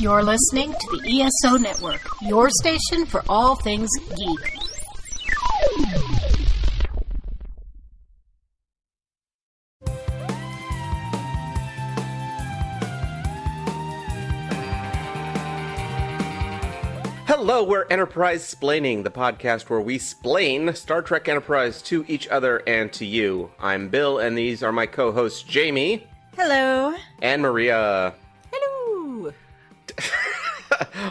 You're listening to the ESO Network, your station for all things geek. Hello, we're Enterprise Splaining, the podcast where we splain Star Trek Enterprise to each other and to you. I'm Bill, and these are my co-hosts, Jamie. Hello. And Maria. Hello.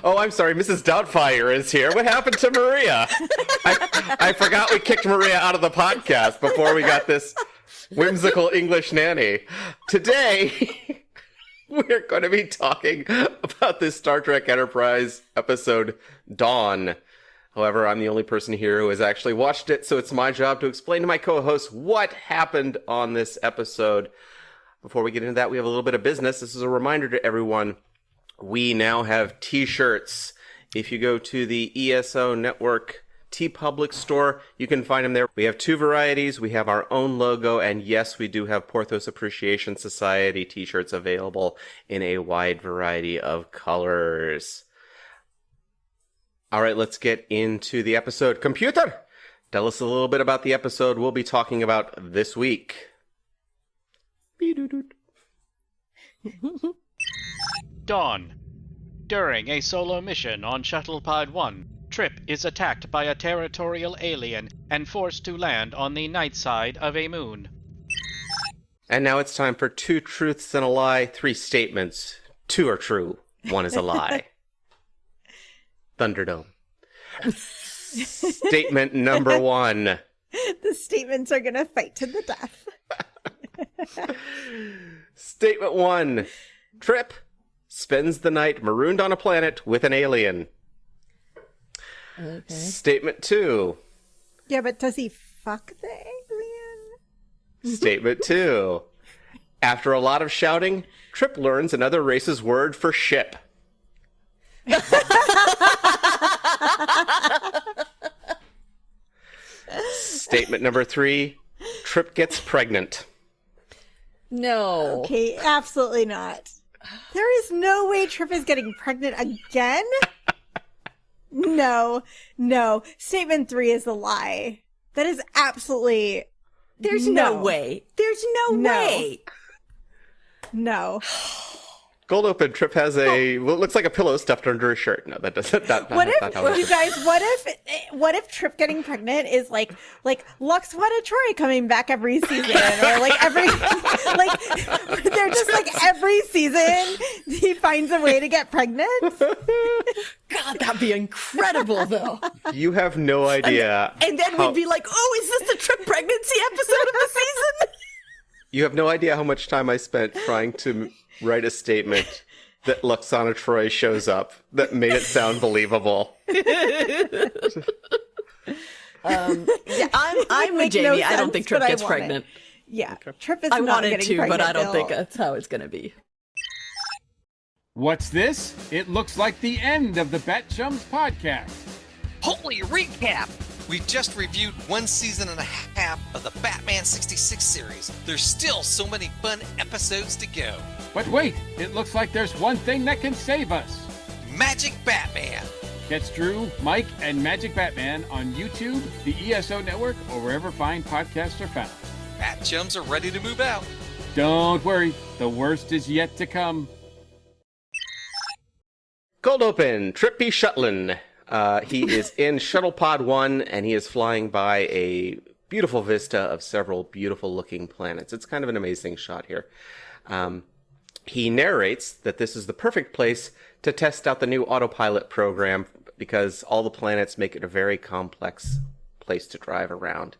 Oh, I'm sorry, Mrs. Doubtfire is here. What happened to Maria? I forgot we kicked Maria out of the podcast before we got this whimsical English nanny. Today, we're going to be talking about this Star Trek Enterprise episode, Dawn. However, I'm the only person here who has actually watched it, so it's my job to explain to my co-hosts what happened on this episode. Before we get into that, we have a little bit of business. This is a reminder to everyone. We now have t-shirts. If you go to the ESO Network TeePublic store, you can find them there. We have two varieties. We have our own logo, and yes, we do have Porthos Appreciation Society t-shirts available in a wide variety of colors. All right, let's get into the episode. Computer, tell us a little bit about the episode we'll be talking about this week. Dawn. During a solo mission on Shuttle Pod 1, Trip is attacked by a territorial alien and forced to land on the night side of a moon. And now it's time for 2 truths and a lie, 3 statements. 2 are true, 1 is a lie. Thunderdome. Statement number 1. The statements are going to fight to the death. Statement 1. Trip spends the night marooned on a planet with an alien. Okay. Statement 2. Yeah, but does he fuck the alien? Statement 2. After a lot of shouting, Trip learns another race's word for ship. Statement number 3. Trip gets pregnant. No. Okay, absolutely not. There is no way Trip is getting pregnant again. No. Statement 3 is a lie. That is absolutely... There's no way. There's no way. No. Cold open. Trip has a well, it looks like a pillow stuffed under his shirt. No, that doesn't. What if Trip getting pregnant is like Lux Troy coming back every season, or like every they're just like every season he finds a way to get pregnant. God, that'd be incredible, though. You have no idea. And then we'd be like, "Oh, is this the Trip pregnancy episode of the season?" You have no idea how much time I spent trying to write a statement that Luxana Troy shows up that made it sound believable. Yeah, I'm with Jamie. No I don't think Trip gets pregnant. Yeah, okay. Trip is I not wanted getting to, pregnant, but I don't Bill. think that's how it's going to be. What's this? It looks like the end of the Bat Chums podcast. Holy recap! We just reviewed 1 season and a half of the Batman 66 series. There's still so many fun episodes to go. But wait, it looks like there's one thing that can save us. Magic Batman. Catch Drew, Mike, and Magic Batman on YouTube, the ESO Network, or wherever fine podcasts are found. Bat Chums are ready to move out. Don't worry, the worst is yet to come. Cold open. Trip be shuttling. He is in Shuttle Pod 1, and he is flying by a beautiful vista of several beautiful-looking planets. It's kind of an amazing shot here. He narrates that this is the perfect place to test out the new autopilot program because all the planets make it a very complex place to drive around.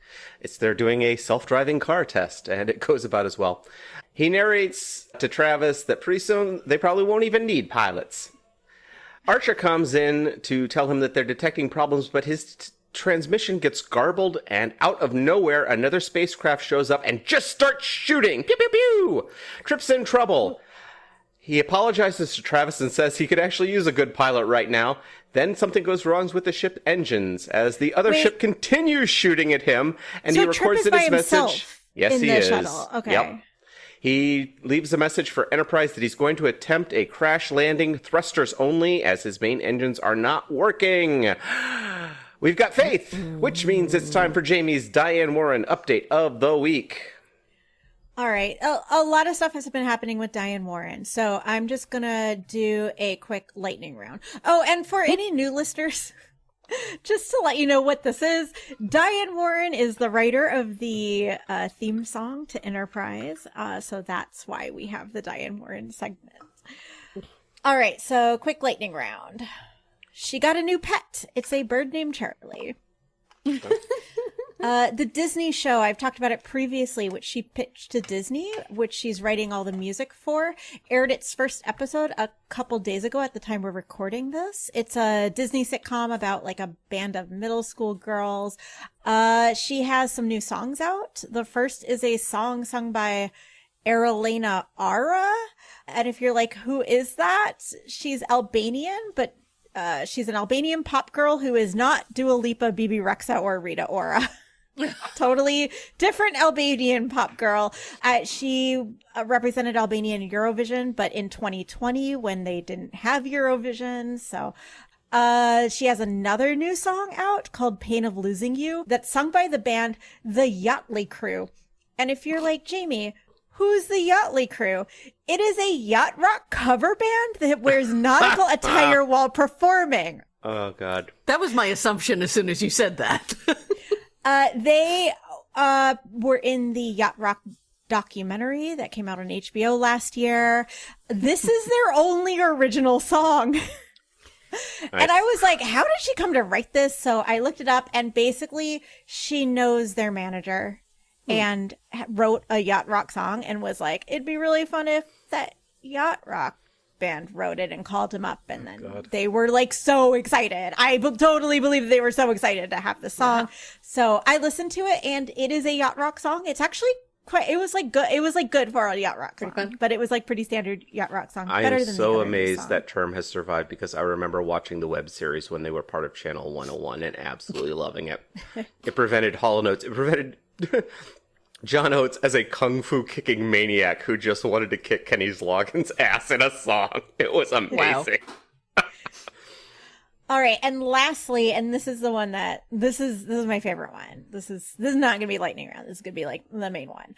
They're doing a self-driving car test, and it goes about as well. He narrates to Travis that pretty soon they probably won't even need pilots. Archer comes in to tell him that they're detecting problems, but his transmission gets garbled, and out of nowhere, another spacecraft shows up and just starts shooting. Pew, pew, pew! Trip's in trouble. He apologizes to Travis and says he could actually use a good pilot right now. Then something goes wrong with the ship engines as the other ship continues shooting at him, and so he records Trip is in by his himself message. Yes, in he the is. Shuttle. Okay. Yep. He leaves a message for Enterprise that he's going to attempt a crash landing thrusters only as his main engines are not working. We've got faith, which means it's time for Jamie's Diane Warren update of the week. All right. A lot of stuff has been happening with Diane Warren, so I'm just going to do a quick lightning round. Oh, and for any new listeners, just to let you know what this is, Diane Warren is the writer of the theme song to Enterprise, so that's why we have the Diane Warren segment. All right, so quick lightning round. She got a new pet. It's a bird named Charlie. The Disney show, I've talked about it previously, which she pitched to Disney, which she's writing all the music for, aired its first episode a couple days ago at the time we're recording this. It's a Disney sitcom about like a band of middle school girls. She has some new songs out. The first is a song sung by Erelena Ara. And if you're like, who is that? She's Albanian, but she's an Albanian pop girl who is not Dua Lipa, Bibi Rexha, or Rita Ora. Totally different Albanian pop girl. She represented Albania in Eurovision, but in 2020 when they didn't have Eurovision. So she has another new song out called Pain of Losing You that's sung by the band The Yachtly Crew. And if you're like, Jamie, who's the Yachtly Crew? It is a yacht rock cover band that wears nautical attire while performing. Oh, God. That was my assumption as soon as you said that. They were in the Yacht Rock documentary that came out on HBO last year. This is their only original song. Nice. And I was like, how did she come to write this? So I looked it up, and basically she knows their manager and wrote a Yacht Rock song and was like, it'd be really fun if that Yacht Rock band wrote it, and called him up, and then they were like so excited. I totally believe they were so excited to have the song. So I listened to it, and it is a Yacht Rock song. It's actually it was good for a Yacht Rock song, but it was like pretty standard Yacht Rock song. I am so amazed that term has survived, because I remember watching the web series when they were part of Channel 101 and absolutely loving it. It prevented Hall & Oates. It prevented John Oates as a kung fu kicking maniac who just wanted to kick Kenny Loggins' ass in a song. It was amazing. Wow. All right, and lastly, and this is the one that this is my favorite one. This is not going to be lightning round. This is going to be like the main one.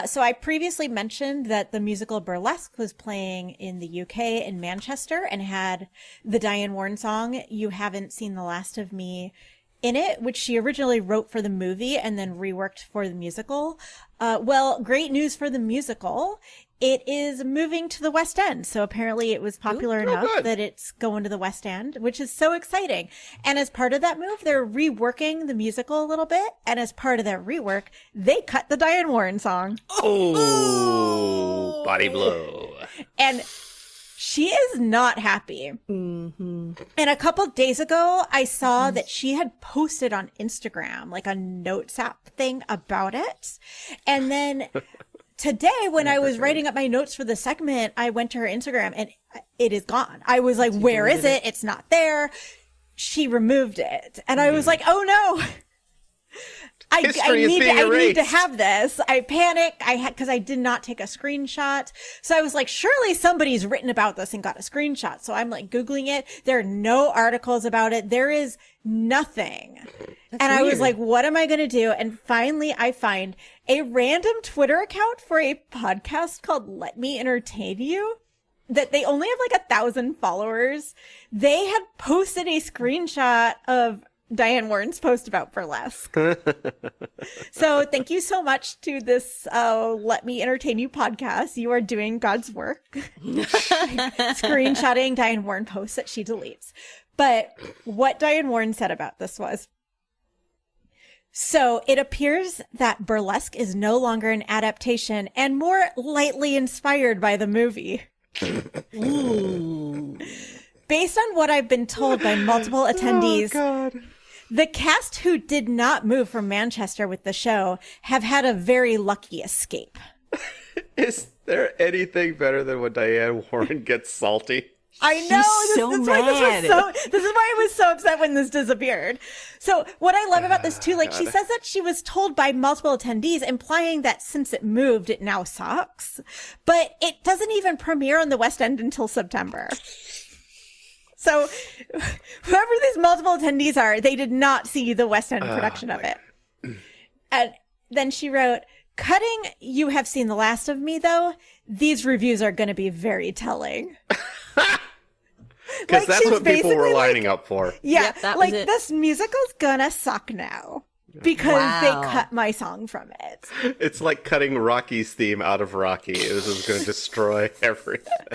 So I previously mentioned that the musical Burlesque was playing in the UK in Manchester and had the Diane Warren song "You Haven't Seen the Last of Me" in it, which she originally wrote for the movie and then reworked for the musical. Well, great news for the musical. It is moving to the West End. So apparently it was popular enough that it's going to the West End, which is so exciting. And as part of that move, they're reworking the musical a little bit. And as part of that rework, they cut the Diane Warren song. Oh, body blow. And she is not happy. Mm-hmm. And a couple days ago, I saw that she had posted on Instagram, like a notes app thing about it. And then today, when I was writing up my notes for the segment, I went to her Instagram and it is gone. I was like, where is it? It's not there. She removed it. And I was like, oh no. I need to have this. I panicked. Because I did not take a screenshot. So I was like, surely somebody's written about this and got a screenshot. So I'm like Googling it. There are no articles about it. There is nothing. That's and weird. I was like, what am I going to do? And finally I find a random Twitter account for a podcast called Let Me Entertain You, that they only have like 1,000 followers. They had posted a screenshot of Diane Warren's post about Burlesque. So thank you so much to this Let Me Entertain You podcast. You are doing God's work. Screenshotting Diane Warren posts that she deletes. But what Diane Warren said about this was, so it appears that Burlesque is no longer an adaptation and more lightly inspired by the movie. Ooh. Based on what I've been told by multiple attendees, the cast who did not move from Manchester with the show have had a very lucky escape. Is there anything better than when Diane Warren gets salty? I know. She's so mad. This is why I was so upset when this disappeared. So what I love about this too, like she says that she was told by multiple attendees, implying that since it moved, it now sucks. But it doesn't even premiere on the West End until September. So whoever these multiple attendees are, they did not see the West End production of it. And then she wrote, cutting You Have Seen the Last of Me, though, these reviews are going to be very telling. Because that's what people were lining up for. Yeah, Yep, that like was it. this musical's gonna suck now because they cut my song from it. It's like cutting Rocky's theme out of Rocky. This is going to destroy everything.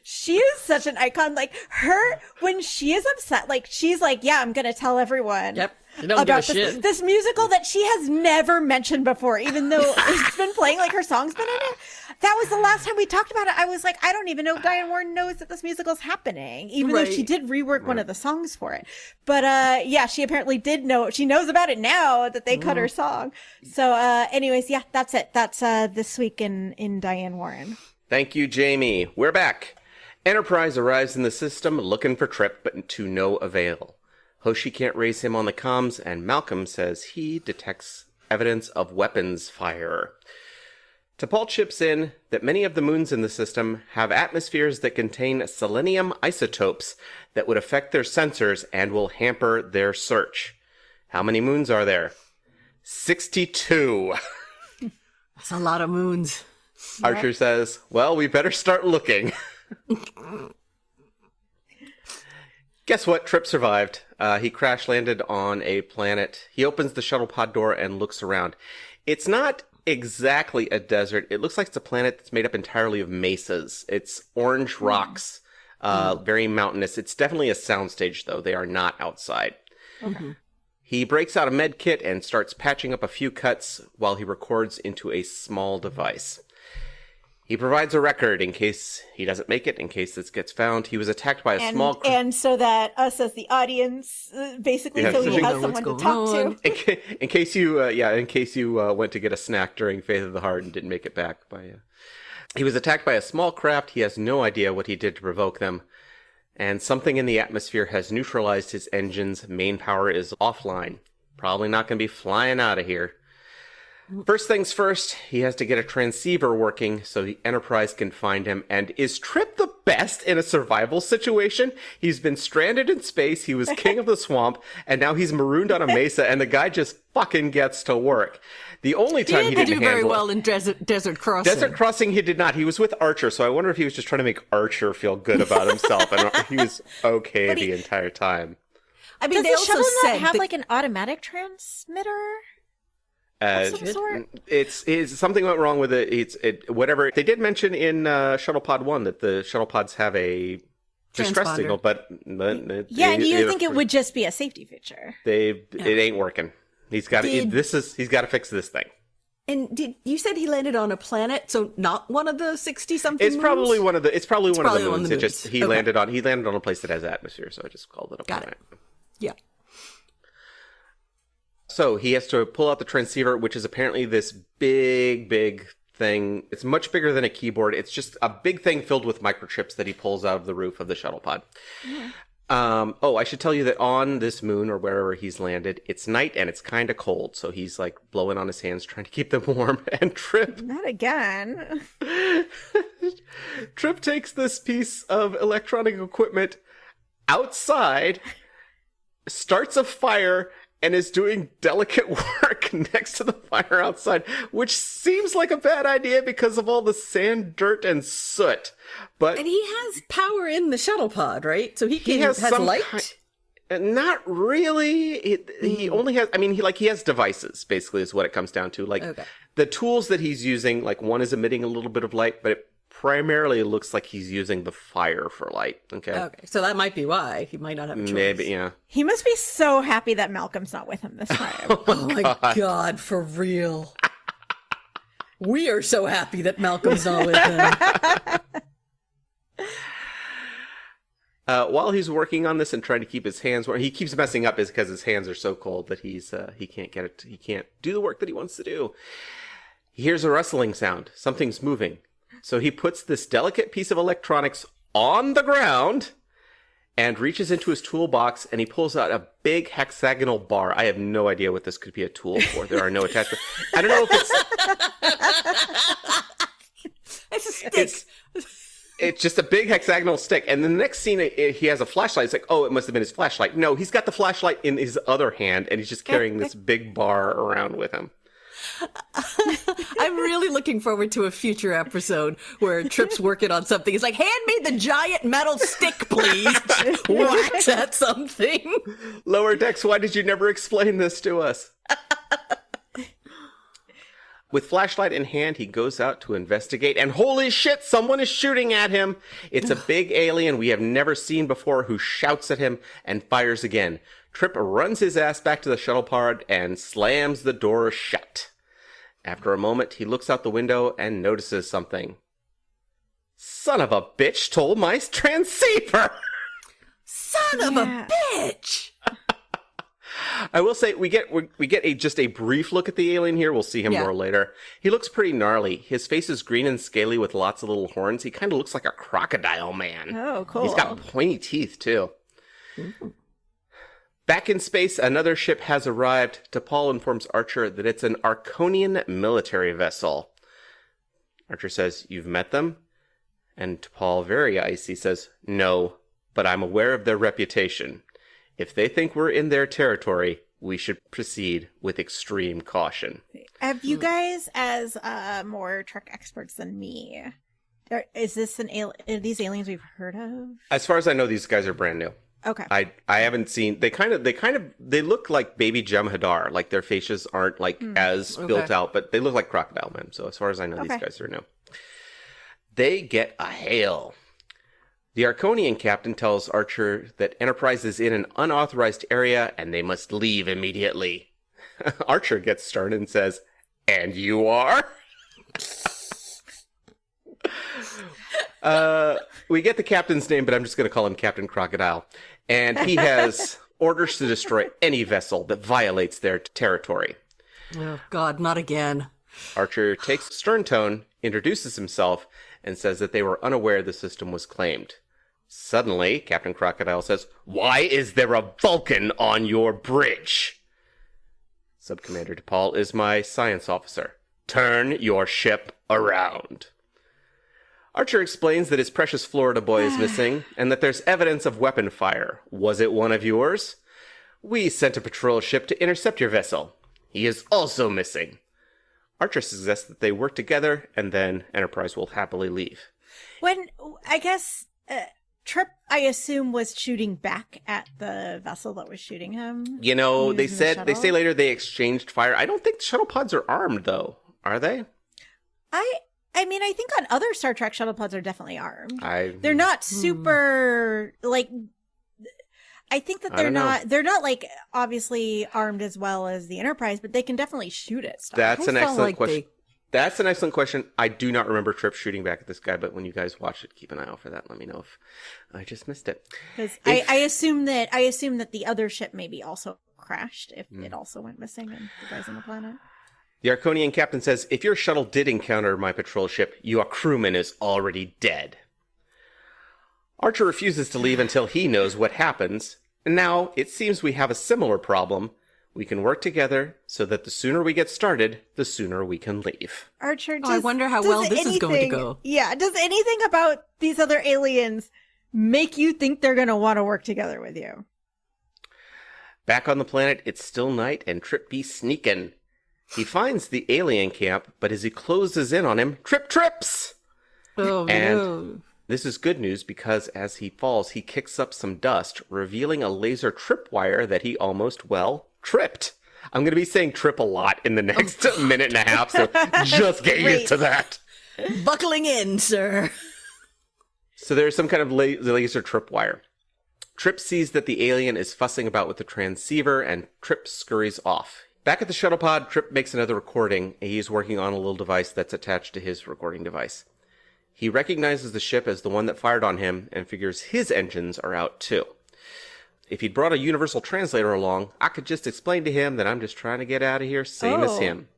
She is such an icon. Like her, when she is upset, like she's like, yeah, I'm gonna tell everyone. Yep. You don't give a About shit. this musical that she has never mentioned before, even though it's been playing, like her song's been in it. That was the last time we talked about it. I was like, I don't even know if Diane Warren knows that this musical's happening, even though she did rework one of the songs for it. But yeah, she apparently did know. She knows about it now that they cut her song. So anyways, yeah, that's it. That's this week in Diane Warren. Thank you, Jamie. We're back. Enterprise arrives in the system looking for Trip, but to no avail. Hoshi can't raise him on the comms, and Malcolm says he detects evidence of weapons fire. T'Pol chips in that many of the moons in the system have atmospheres that contain selenium isotopes that would affect their sensors and will hamper their search. How many moons are there? 62. That's a lot of moons. Archer says, well, we better start looking. Guess what? Trip survived. He crash landed on a planet. He opens the shuttle pod door and looks around. It's not exactly a desert. It looks like it's a planet that's made up entirely of mesas. It's orange rocks, very mountainous. It's definitely a soundstage, though. They are not outside. Okay. He breaks out a med kit and starts patching up a few cuts while he records into a small device. He provides a record in case he doesn't make it, in case this gets found. He was attacked by a small... And so that us as the audience, basically, so he has someone to talk to. In case you went to get a snack during Faith of the Heart and didn't make it back. He was attacked by a small craft. He has no idea what he did to provoke them. And something in the atmosphere has neutralized his engines. Main power is offline. Probably not going to be flying out of here. First things first, he has to get a transceiver working so the Enterprise can find him. And is Trip the best in a survival situation? He's been stranded in space, he was king of the swamp, and now he's marooned on a mesa, and the guy just fucking gets to work. The only time he didn't do very well in Desert Crossing. Desert Crossing, he did not. He was with Archer, so I wonder if he was just trying to make Archer feel good about himself, and he was okay the entire time. I mean, Does they the also shuttle not said have like an automatic transmitter? It's something went wrong with it. Whatever they did mention in Shuttle Pod 1 that the shuttle pods have a distress signal, but Do you think it would just be a safety feature? It ain't working. He's got he's got to fix this thing. And you said he landed on a planet, so not one of the 60-something It's moons? probably one of the. It's probably one of the moons. It just he landed on a place that has atmosphere, so I just called it a planet. Yeah. So he has to pull out the transceiver, which is apparently this big thing. It's much bigger than a keyboard. It's just a big thing filled with microchips that he pulls out of the roof of the shuttle pod. Yeah. I should tell you that on this moon or wherever he's landed, it's night and it's kind of cold. So he's like blowing on his hands, trying to keep them warm. And Trip... Not again. Trip takes this piece of electronic equipment outside, starts a fire, and is doing delicate work next to the fire outside, which seems like a bad idea because of all the sand, dirt, and soot. But And he has power in the shuttle pod, right? So he has some light? Not really. He only has. I mean, he has devices. Basically, is what it comes down to. The tools that he's using. Like one is emitting a little bit of light, but it primarily looks like he's using the fire for light. Okay, so that might be why he might not have a choice. Maybe, yeah. He must be so happy that Malcolm's not with him this time. Oh my god, for real. We are so happy that Malcolm's not with him. While he's working on this and trying to keep his hands warm, he keeps messing up because his hands are so cold that he can't get it. He can't do the work that he wants to do. He hears a rustling sound. Something's moving. So he puts this delicate piece of electronics on the ground and reaches into his toolbox and he pulls out a big hexagonal bar. I have no idea what this could be a tool for. There are no attachments. I don't know if It's a stick. it's just a big hexagonal stick. And the next scene, he has a flashlight. It's like, oh, it must have been his flashlight. No, he's got the flashlight in his other hand and he's just carrying this big bar around with him. I'm really looking forward to a future episode where Trip's working on something. He's like, hand me the giant metal stick, please. Whacks at something. Lower Decks, why did you never explain this to us? With flashlight in hand, he goes out to investigate, and holy shit, someone is shooting at him. It's a big alien we have never seen before who shouts at him and fires again. Trip runs his ass back to the shuttle pod and slams the door shut. After a moment, he looks out the window and notices something. Son of a bitch stole my transceiver! Son of a bitch! I will say, we get just a brief look at the alien here. We'll see him more later. He looks pretty gnarly. His face is green and scaly with lots of little horns. He kind of looks like a crocodile man. Oh, cool. He's got pointy teeth, too. Ooh. Back in space, another ship has arrived. T'Pol informs Archer that it's an Arconian military vessel. Archer says, "You've met them?" And T'Pol, very icy, says, "No, but I'm aware of their reputation. If they think we're in their territory, we should proceed with extreme caution." Have you guys, as more Trek experts than me, is this are these aliens we've heard of? As far as I know, these guys are brand new. Okay. I haven't seen. They look like baby Jem'Hadar. Like their faces aren't as built out, but they look like crocodile men. So as far as I know, these guys are new. They get a hail. The Arconian captain tells Archer that Enterprise is in an unauthorized area and they must leave immediately. Archer gets stern and says, "And you are?" We get the captain's name, but I'm just going to call him Captain Crocodile. And he has orders to destroy any vessel that violates their territory. Oh, God, not again. Archer takes a stern tone, introduces himself, and says that they were unaware the system was claimed. Suddenly, Captain Crocodile says, "Why is there a Vulcan on your bridge?" Subcommander T'Pol is my science officer. "Turn your ship around." Archer explains that his precious Florida boy is missing, and that there's evidence of weapon fire. "Was it one of yours?" "We sent a patrol ship to intercept your vessel. He is also missing." Archer suggests that they work together, and then Enterprise will happily leave. When, I guess, Trip, I assume, was shooting back at the vessel that was shooting him. You know, they using the say shuttle? later they exchanged fire. I don't think the shuttle pods are armed, though. Are they? I mean, I think on other Star Trek shuttle pods are definitely armed. They're Hmm. not super, like, I think that they're not like obviously armed as well as the Enterprise, but they can definitely shoot at stuff. That's an excellent like question. That's an excellent question. I do not remember Trip shooting back at this guy, but when you guys watch it, keep an eye out for that. Let me know if I just missed it. Because I assume that the other ship maybe also crashed if it also went missing and the guys on the planet. The Arconian captain says, "If your shuttle did encounter my patrol ship, your crewman is already dead." Archer refuses to leave until he knows what happens. And now, it seems we have a similar problem. We can work together so that the sooner we get started, the sooner we can leave. Archer, I wonder how well this is going to go. Yeah, does anything about these other aliens make you think they're going to want to work together with you? Back on the planet, it's still night and Trip be sneaking. He finds the alien camp, but as he closes in on him, Trip trips! Oh, And no. this is good news because as he falls, he kicks up some dust, revealing a laser tripwire that he almost, tripped. I'm going to be saying trip a lot in the next minute and a half, so just get used to that. Buckling in, sir. So there's some kind of laser tripwire. Trip sees that the alien is fussing about with the transceiver, and Trip scurries off. Back at the shuttle pod, Trip makes another recording, and he's working on a little device that's attached to his recording device. He recognizes the ship as the one that fired on him, and figures his engines are out too. If he'd brought a universal translator along, I could just explain to him that I'm just trying to get out of here, same as him.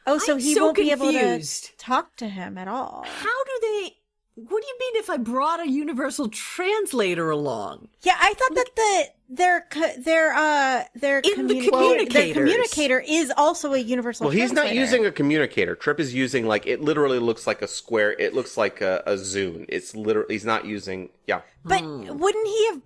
Oh, so I'm he so won't be able confused. to talk to him at all. How do they... What do you mean if I brought a universal translator along? Yeah, I thought that their communicator is also a universal Well, he's not translator. using a communicator. Trip is using, like, it literally looks like a square. It looks like a Zune. It's literally, he's not using, yeah. But wouldn't he have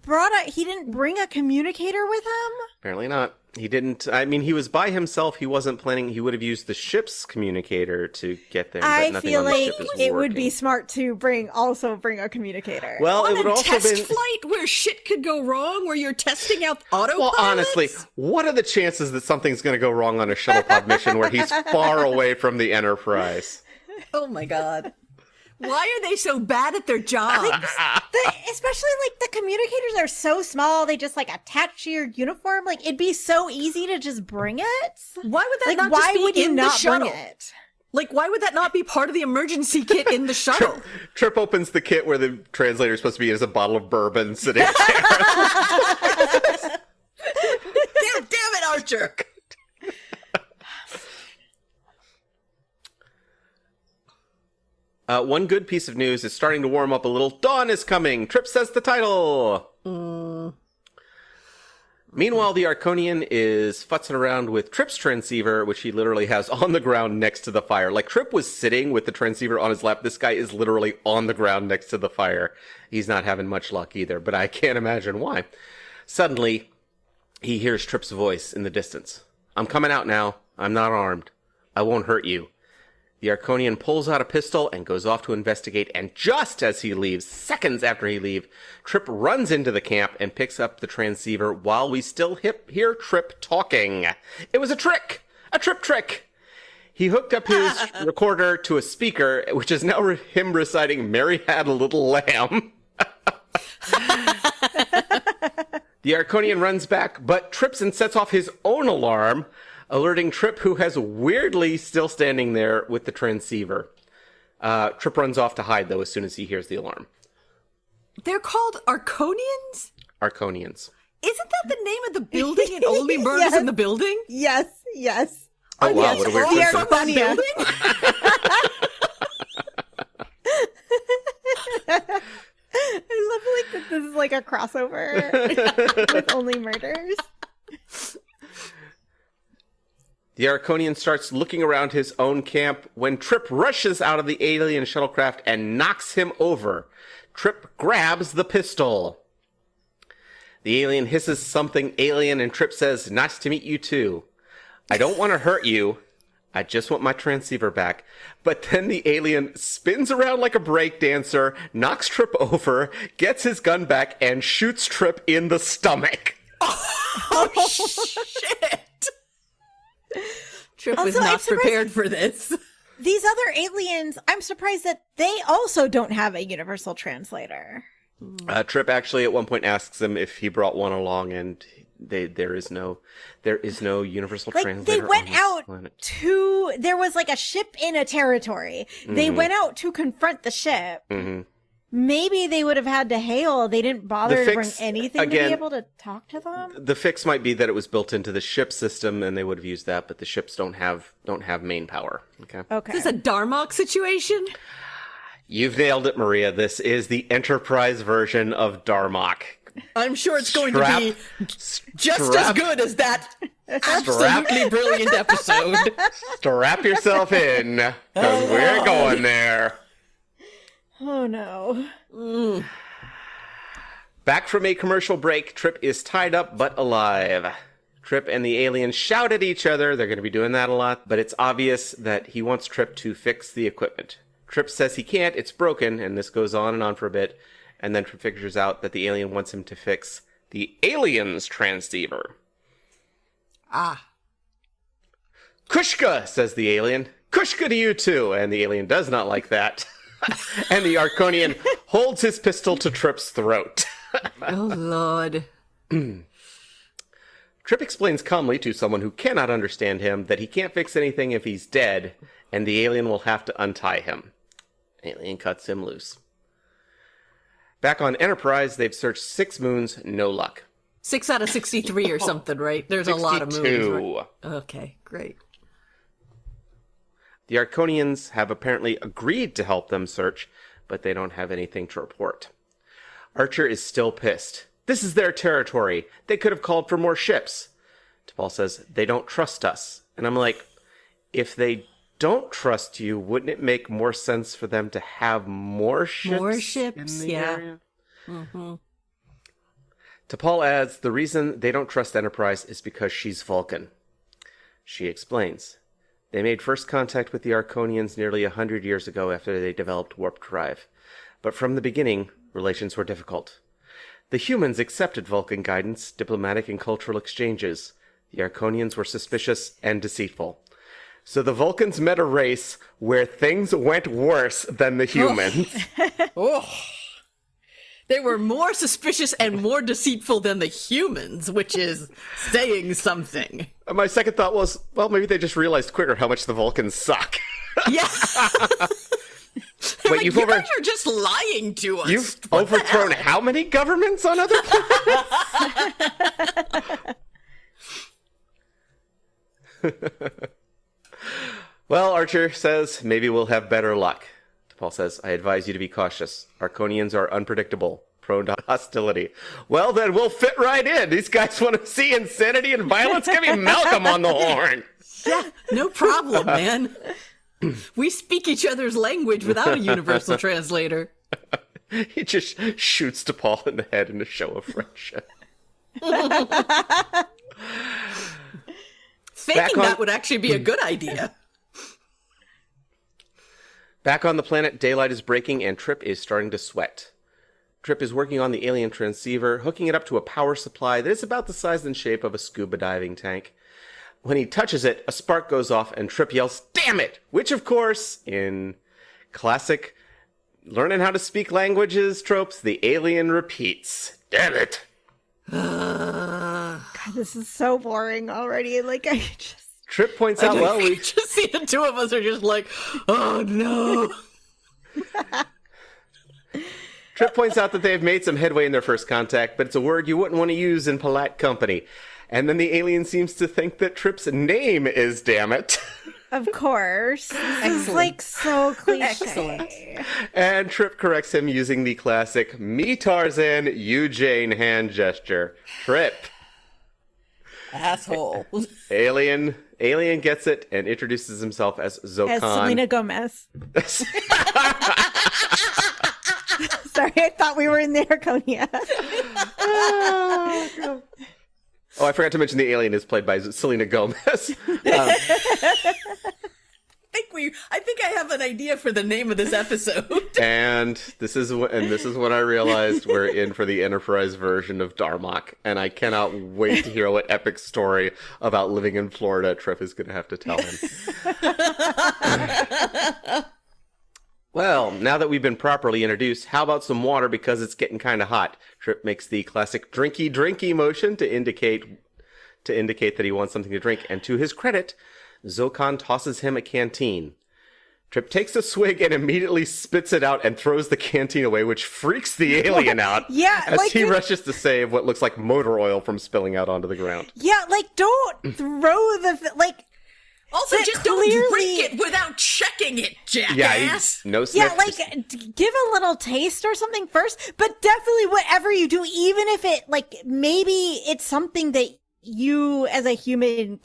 he didn't bring a communicator with him? Apparently not. He didn't. I mean, he was by himself. He wasn't planning. He would have used the ship's communicator to get there. But I nothing feel on the like ship is it would working. be smart to bring a communicator. Well, it would On a also test been. flight where shit could go wrong, where you're testing out autopilots? Well, honestly, what are the chances that something's going to go wrong on a shuttle pod mission where he's far away from the Enterprise? Oh my god. Why are they so bad at their job? Especially like the communicators are so small, they just like attach to your uniform. Like it'd be so easy to just bring it. Why would that Like not why just be would you in the not shuttle? bring it? Like, why would that not be part of the emergency kit in the shuttle? Trip opens the kit where the translator is supposed to be as a bottle of bourbon sitting there. Damn it, Archer! One good piece of news is starting to warm up a little. Dawn is coming. Trip says the title. Meanwhile, the Arconian is futzing around with Trip's transceiver, which he literally has on the ground next to the fire. Like, Trip was sitting with the transceiver on his lap. This guy is literally on the ground next to the fire. He's not having much luck either, but I can't imagine why. Suddenly, he hears Trip's voice in the distance. I'm coming out now. I'm not armed. I won't hurt you. The Arconian pulls out a pistol and goes off to investigate, and just as he leaves, seconds after he leaves, Trip runs into the camp and picks up the transceiver while we still hear Trip talking. It was a trick! A Trip trick! He hooked up his recorder to a speaker, which is now him reciting Mary Had a Little Lamb. The Arconian runs back, but trips and sets off his own alarm, alerting Trip, who has weirdly still standing there with the transceiver. Trip runs off to hide, though, as soon as he hears the alarm. They're called Arconians? Arconians. Isn't that the name of the building and only Murders in the Building? Yes. Oh, wow, what a weird the coincidence. Arconia. I love like that this is like a crossover with only murders. The Arconian starts looking around his own camp when Trip rushes out of the alien shuttlecraft and knocks him over. Trip grabs the pistol. The alien hisses something alien and Trip says, "Nice to meet you too. I don't want to hurt you. I just want my transceiver back." But then the alien spins around like a breakdancer, knocks Trip over, gets his gun back, and shoots Trip in the stomach. Oh, shit! Trip was Also, I'm not prepared for this. These other aliens, I'm surprised that they also don't have a universal translator. Trip actually at one point asks him if he brought one along, and there is no universal Like translator. they went on this out planet. there was like a ship in a territory. They went out to confront the ship. Maybe they would have had to hail. They didn't bother to bring anything to again, be able to talk to them. The fix might be that it was built into the ship system, and they would have used that. But the ships don't have main power. Okay. Okay. Is this a Darmok situation? You've nailed it, Maria. This is the Enterprise version of Darmok. I'm sure it's going to be just as good as that absolutely brilliant episode. Strap yourself in, because we're going there. Oh no. Back from a commercial break, Trip is tied up but alive. Trip and the alien shout at each other. They're going to be doing that a lot, but it's obvious that he wants Trip to fix the equipment. Trip says he can't, it's broken, and this goes on and on for a bit, and then Trip figures out that the alien wants him to fix the alien's transceiver. Kushka, says the alien. Kushka to you too, and the alien does not like that. And the Arconian holds his pistol to Trip's throat. Oh, Lord. Trip explains calmly to someone who cannot understand him that he can't fix anything if he's dead, and the alien will have to untie him. Alien cuts him loose. Back on Enterprise, they've searched 6 moons, no luck. 6 out of 63 or something, right? There's a lot of moons. 62. Right? Okay, great. The Arconians have apparently agreed to help them search, but they don't have anything to report. Archer is still pissed. This is their territory. They could have called for more ships. T'Pol says, they don't trust us. And I'm like, if they don't trust you, wouldn't it make more sense for them to have more ships? More ships, in the area? Mm-hmm. T'Pol adds, the reason they don't trust Enterprise is because she's Vulcan. She explains. They made first contact with the Arconians nearly 100 years ago after they developed warp drive. But from the beginning, relations were difficult. The humans accepted Vulcan guidance, diplomatic and cultural exchanges. The Arconians were suspicious and deceitful. So the Vulcans met a race where things went worse than the humans. Oh. They were more suspicious and more deceitful than the humans, which is saying something. My second thought was, well, maybe they just realized quicker how much the Vulcans suck. Yeah. Wait, like, you guys are just lying to us. You've overthrown how many governments on other planets? Well, Archer says, maybe we'll have better luck. T'Pol says, I advise you to be cautious. Arconians are unpredictable, prone to hostility. Well, then we'll fit right in. These guys want to see insanity and violence. Give me Malcolm on the horn. Yeah, no problem, man. We speak each other's language without a universal translator. He just shoots T'Pol in the head in a show of friendship. Thinking that would actually be a good idea. Back on the planet, daylight is breaking and Trip is starting to sweat. Trip is working on the alien transceiver, hooking it up to a power supply that is about the size and shape of a scuba diving tank. When he touches it, a spark goes off and Trip yells, "Damn it!" Which, of course, in classic learning how to speak languages tropes, the alien repeats, "Damn it!" God, this is so boring already. Like, I just... Trip points out, well, we just see the two of us are just like, oh no. Trip points out that they have made some headway in their first contact, but it's a word you wouldn't want to use in polite company. And then the alien seems to think that Trip's name is "damn it." Of course. This is like so cliche. Excellent. And Trip corrects him using the classic "me Tarzan, you Jane" hand gesture. Trip. Asshole. Alien gets it and introduces himself as Zokan. As Selena Gomez. Sorry, I thought we were in the Arconia. Oh, I forgot to mention the alien is played by Selena Gomez. I think I have an idea for the name of this episode. And this is when I realized we're in for the Enterprise version of Darmok, and I cannot wait to hear what epic story about living in Florida Trip is going to have to tell him. Well, now that we've been properly introduced, how about some water because it's getting kind of hot? Trip makes the classic drinky motion to indicate that he wants something to drink, and to his credit, Zokan tosses him a canteen. Trip takes a swig and immediately spits it out and throws the canteen away, which freaks the alien out. Yeah, as like he rushes to save what looks like motor oil from spilling out onto the ground. Yeah, like, don't throw like... Also, But just don't clearly- drink it without checking it, jackass. Yeah, no sniff. Yeah, like, give a little taste or something first, but definitely whatever you do, even if it, like, maybe it's something that you as a human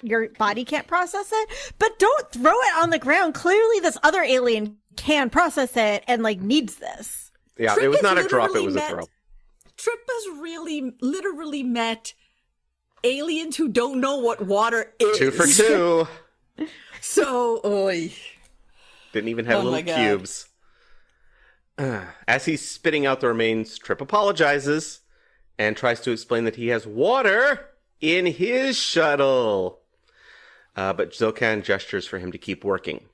your body can't process it, but don't throw it on the ground. Clearly this other alien can process it and, like, needs this. Yeah, Trip it was has not a drop, it literally was a met- throw. Trip has literally met aliens who don't know what water is. 2 for 2. So, oy. Didn't even have Oh my little God. cubes. As he's spitting out the remains, Trip apologizes and tries to explain that he has water in his shuttle. But Zokan gestures for him to keep working.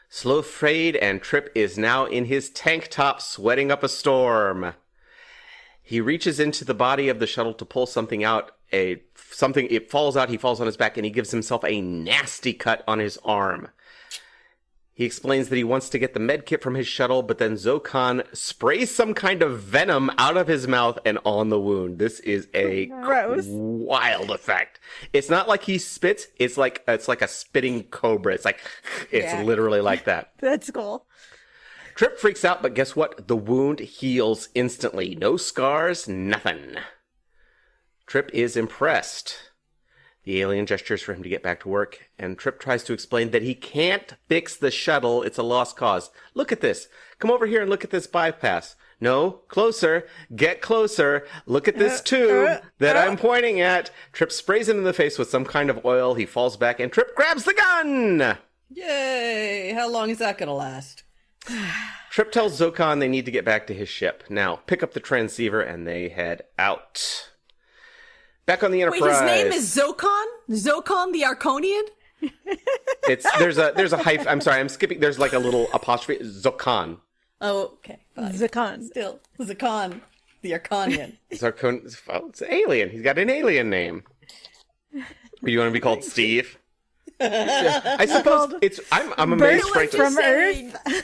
Slow fade, and Trip is now in his tank top sweating up a storm. He reaches into the body of the shuttle to pull something out. It falls out, he falls on his back, and he gives himself a nasty cut on his arm. He explains that he wants to get the med kit from his shuttle, but then Zokan sprays some kind of venom out of his mouth and on the wound. This is a Gross. wild effect. It's not like he spits, it's like a spitting cobra. It's like, it's Yeah. literally like that. That's cool. Trip freaks out, but guess what? The wound heals instantly. No scars, nothing. Trip is impressed. The alien gestures for him to get back to work, and Trip tries to explain that he can't fix the shuttle. It's a lost cause. Look at this. Come over here and look at this bypass. No, closer. Get closer. Look at this tube that I'm pointing at. Trip sprays him in the face with some kind of oil. He falls back, and Trip grabs the gun! Yay! How long is that gonna last? Trip tells Zokon they need to get back to his ship. Now, pick up the transceiver, and they head out. Back on the Enterprise. Wait, his name is Zokon? Zokon the Arconian? There's a hyphen. I'm sorry, I'm skipping. There's like a little apostrophe. Zokon. Oh, okay. Fine. Zakon. Still, Zokon the Arconian. Well, it's an alien. He's got an alien name. Or you want to be called Steve? I suppose it's. I'm amazed, frankly. From Earth.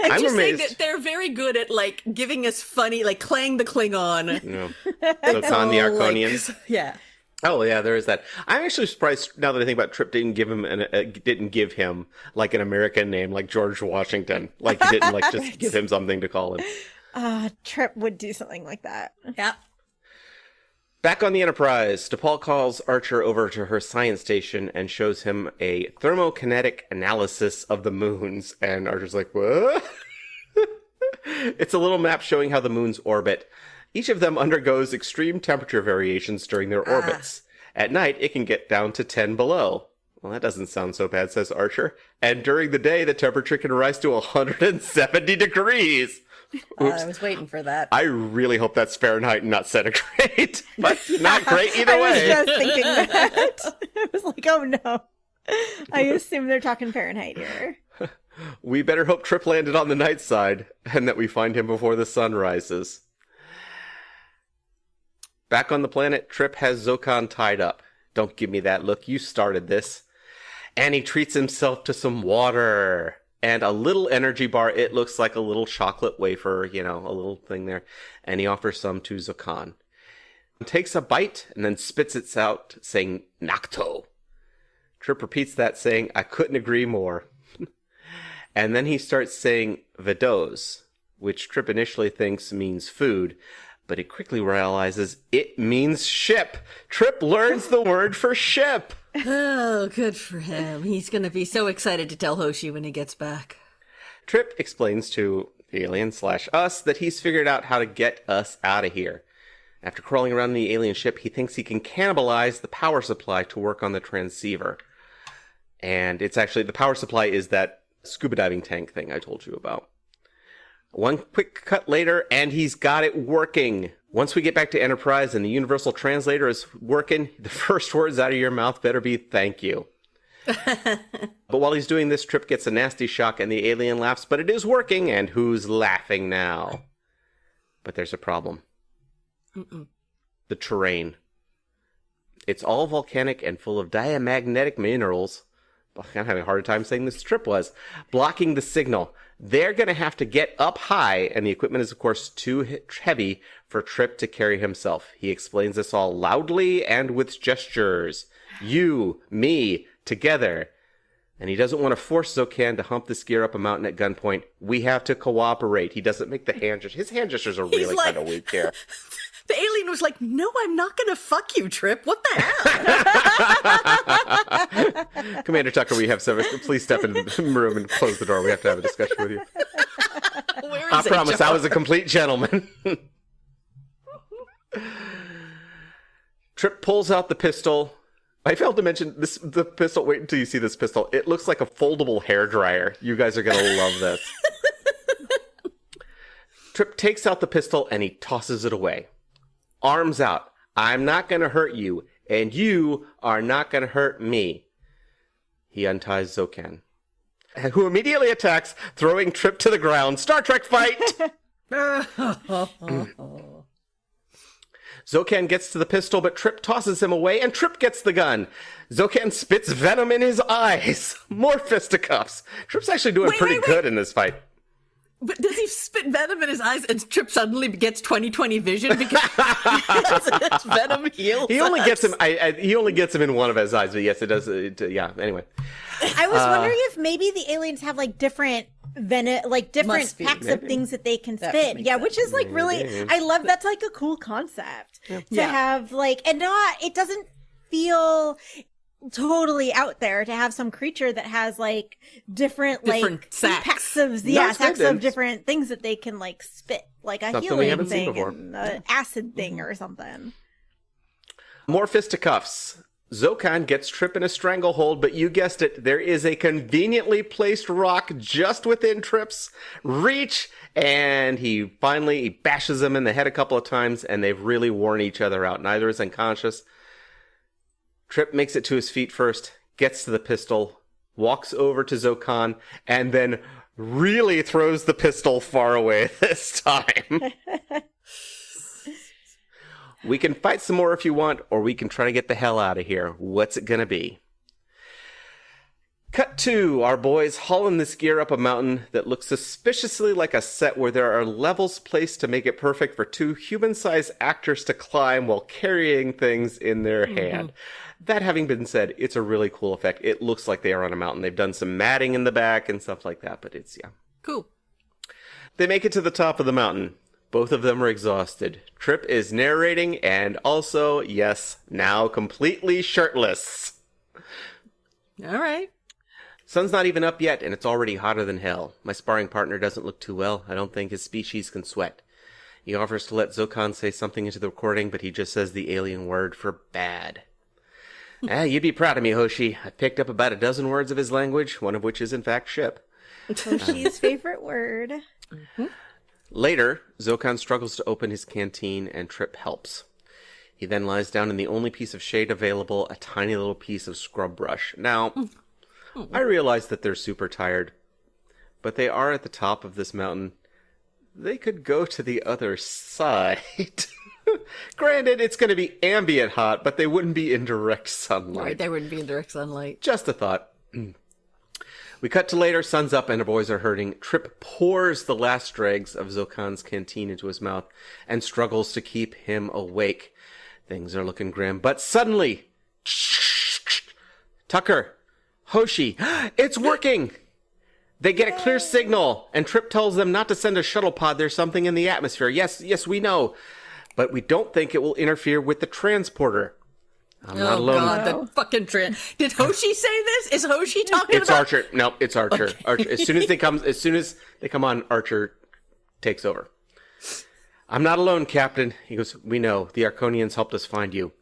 I'm just saying amazed. that they're very good at like giving us funny, like Clang the Klingon. No. Zokon the Arconian. Like, yeah. Oh yeah, there is that. I'm actually surprised now that I think about it, Trip didn't give him like an American name like George Washington. Like he didn't like just give him something to call him. Trip would do something like that. Yeah. Back on the Enterprise, DePaul calls Archer over to her science station and shows him a thermokinetic analysis of the moons. And Archer's like, what? It's a little map showing how the moons orbit. Each of them undergoes extreme temperature variations during their orbits. At night, it can get down to 10 below. Well, that doesn't sound so bad, says Archer. And during the day, the temperature can rise to 170 degrees. I was waiting for that. I really hope that's Fahrenheit and not centigrade. But not great either way. I was just thinking that. I was like, oh no. I assume they're talking Fahrenheit here. We better hope Trip landed on the night side and that we find him before the sun rises. Back on the planet, Trip has Zokon tied up. Don't give me that look. You started this. And he treats himself to some water. And a little energy bar. It looks like a little chocolate wafer, a little thing there. And he offers some to Zokon. He takes a bite and then spits it out, saying, Nakto. Trip repeats that, saying, I couldn't agree more. And then he starts saying, Vedos, which Trip initially thinks means food. But he quickly realizes it means ship. Trip learns the word for ship. Oh, good for him. He's going to be so excited to tell Hoshi when he gets back. Trip explains to the alien/us that he's figured out how to get us out of here. After crawling around the alien ship, he thinks he can cannibalize the power supply to work on the transceiver. And it's actually, the power supply is that scuba diving tank thing I told you about. One quick cut later, and he's got it working. Once we get back to Enterprise and the Universal Translator is working, the first words out of your mouth better be thank you. But while he's doing this, Trip gets a nasty shock and the alien laughs, but it is working, and who's laughing now? But there's a problem. The terrain. It's all volcanic and full of diamagnetic minerals. I'm having a hard time saying this Trip was. Blocking the signal. They're going to have to get up high, and the equipment is, of course, too heavy for Trip to carry himself. He explains this all loudly and with gestures. You, me, together. And he doesn't want to force Zokon to hump this gear up a mountain at gunpoint. We have to cooperate. He doesn't make the hand gestures. His hand gestures are really kind of weak here. The alien was like, no, I'm not going to fuck you, Trip. What the hell? Commander Tucker, we have seven. Please step into the room and close the door. We have to have a discussion with you. I promise I was a complete gentleman. Trip pulls out the pistol. I failed to mention this. The pistol. Wait until you see this pistol. It looks like a foldable hairdryer. You guys are going to love this. Trip takes out the pistol and he tosses it away. Arms out. I'm not going to hurt you, and you are not going to hurt me. He unties Zokon, who immediately attacks, throwing Trip to the ground. Star Trek fight! Zokon gets to the pistol, but Trip tosses him away, and Trip gets the gun. Zokon spits venom in his eyes. More fisticuffs. Trip's actually doing pretty good in this fight. But does he spit venom in his eyes and Trip suddenly gets 20/20 vision because his venom heals? He only gets him. He only gets him in one of his eyes. But yes, it does. Yeah. Anyway, I was wondering if maybe the aliens have like different like different Must be. packs of things that they can That would spit. make Yeah, sense. which is like really, I love that's like a cool concept to have like, and not, it doesn't feel totally out there to have some creature that has like different like sacks. packs of No, sacks it's of different things that they can like spit, like a Something we healing haven't seen thing before. and an acid thing or something. More fisticuffs. Zokan gets Trip in a stranglehold, but you guessed it, there is a conveniently placed rock just within Trip's reach, and he bashes him in the head a couple of times, and they've really worn each other out. Neither is unconscious. Trip makes it to his feet first, gets to the pistol, walks over to Zokan, and then really throws the pistol far away this time. We can fight some more if you want, or we can try to get the hell out of here. What's it gonna be? Cut to our boys hauling this gear up a mountain that looks suspiciously like a set where there are levels placed to make it perfect for two human-sized actors to climb while carrying things in their hand. That having been said, it's a really cool effect. It looks like they are on a mountain. They've done some matting in the back and stuff like that, but it's, yeah. Cool. They make it to the top of the mountain. Both of them are exhausted. Trip is narrating and also, yes, now completely shirtless. All right. Sun's not even up yet, and it's already hotter than hell. My sparring partner doesn't look too well. I don't think his species can sweat. He offers to let Zokan say something into the recording, but he just says the alien word for bad. You'd be proud of me, Hoshi. I picked up about a dozen words of his language, one of which is in fact ship. Hoshi's favorite word. Later, Zokan struggles to open his canteen, and Trip helps. He then lies down in the only piece of shade available, a tiny little piece of scrub brush. Now, I realize that they're super tired, but they are at the top of this mountain. They could go to the other side. Granted, it's going to be ambient hot, but they wouldn't be in direct sunlight. Right, they wouldn't be in direct sunlight. Just a thought. We cut to later, sun's up and the boys are hurting. Trip pours the last dregs of Zokan's canteen into his mouth and struggles to keep him awake. Things are looking grim, but suddenly... Tucker! Hoshi! It's working! They get a clear signal, and Trip tells them not to send a shuttle pod. There's something in the atmosphere. Yes, we know. But we don't think it will interfere with the transporter. I'm not alone. God, the fucking Did Hoshi say this? Is Hoshi talking It's about? Archer. No, it's Archer. Okay. Archer. As soon as they come on, Archer takes over. I'm not alone, Captain. He goes, we know. The Arconians helped us find you.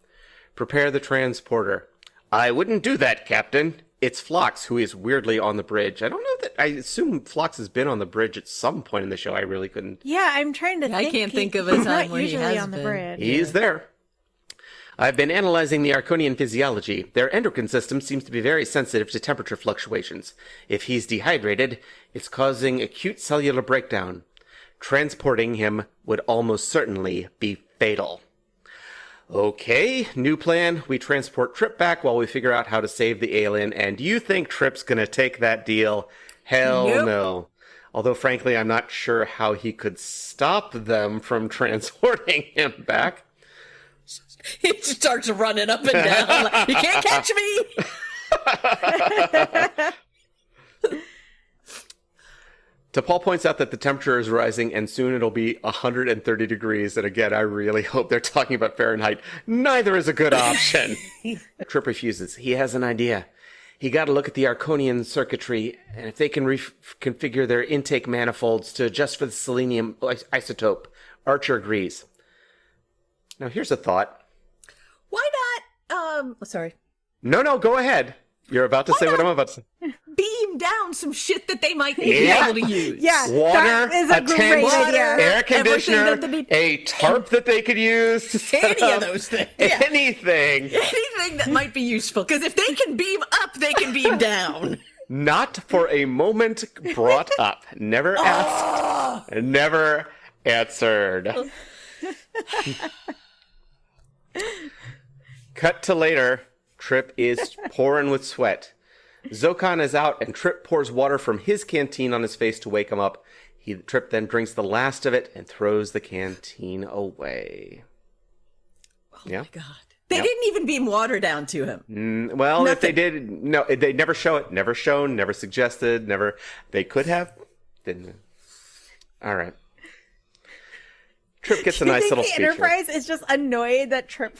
Prepare the transporter. I wouldn't do that, Captain. It's Phlox, who is weirdly on the bridge. I don't know that... I assume Phlox has been on the bridge at some point in the show. I really couldn't... Yeah, I'm trying to think. I can't think of a He's time not where he usually has on the been. bridge. He's there. I've been analyzing the Arconian physiology. Their endocrine system seems to be very sensitive to temperature fluctuations. If he's dehydrated, it's causing acute cellular breakdown. Transporting him would almost certainly be fatal. Okay, new plan. We transport Trip back while we figure out how to save the alien, and you think Trip's gonna take that deal? Hell Nope. no. Although, frankly, I'm not sure how he could stop them from transporting him back. He just starts running up and down. Like, you can't catch me. T'Pol points out that the temperature is rising and soon it'll be 130 degrees. And again, I really hope they're talking about Fahrenheit. Neither is a good option. Trip refuses. He has an idea. He got to look at the Arconian circuitry, and if they can reconfigure their intake manifolds to adjust for the selenium isotope, Archer agrees. Now, here's a thought. Why not? Sorry. No, go ahead. You're about to say what I'm about to say. Beam down some shit that they might be Yeah. able to use. Yeah, Water, that is a great tent, idea. air conditioner, Everything that they- a tarp that they could use to set Any up. of those things. Yeah. Anything. Anything that might be useful. Because if they can beam up, they can beam down. Not for a moment brought up. Never asked. Never answered. Cut to later. Trip is pouring with sweat. Zokan is out, and Trip pours water from his canteen on his face to wake him up. Trip then drinks the last of it and throws the canteen away. Yeah. My God. They didn't even beam water down to him. Well, if they Nothing. did, no, they never show it. Never shown, never suggested, never. They could have. Didn't. All right. Trip gets a Do you nice think little the speech here. Enterprise is just annoyed that Trip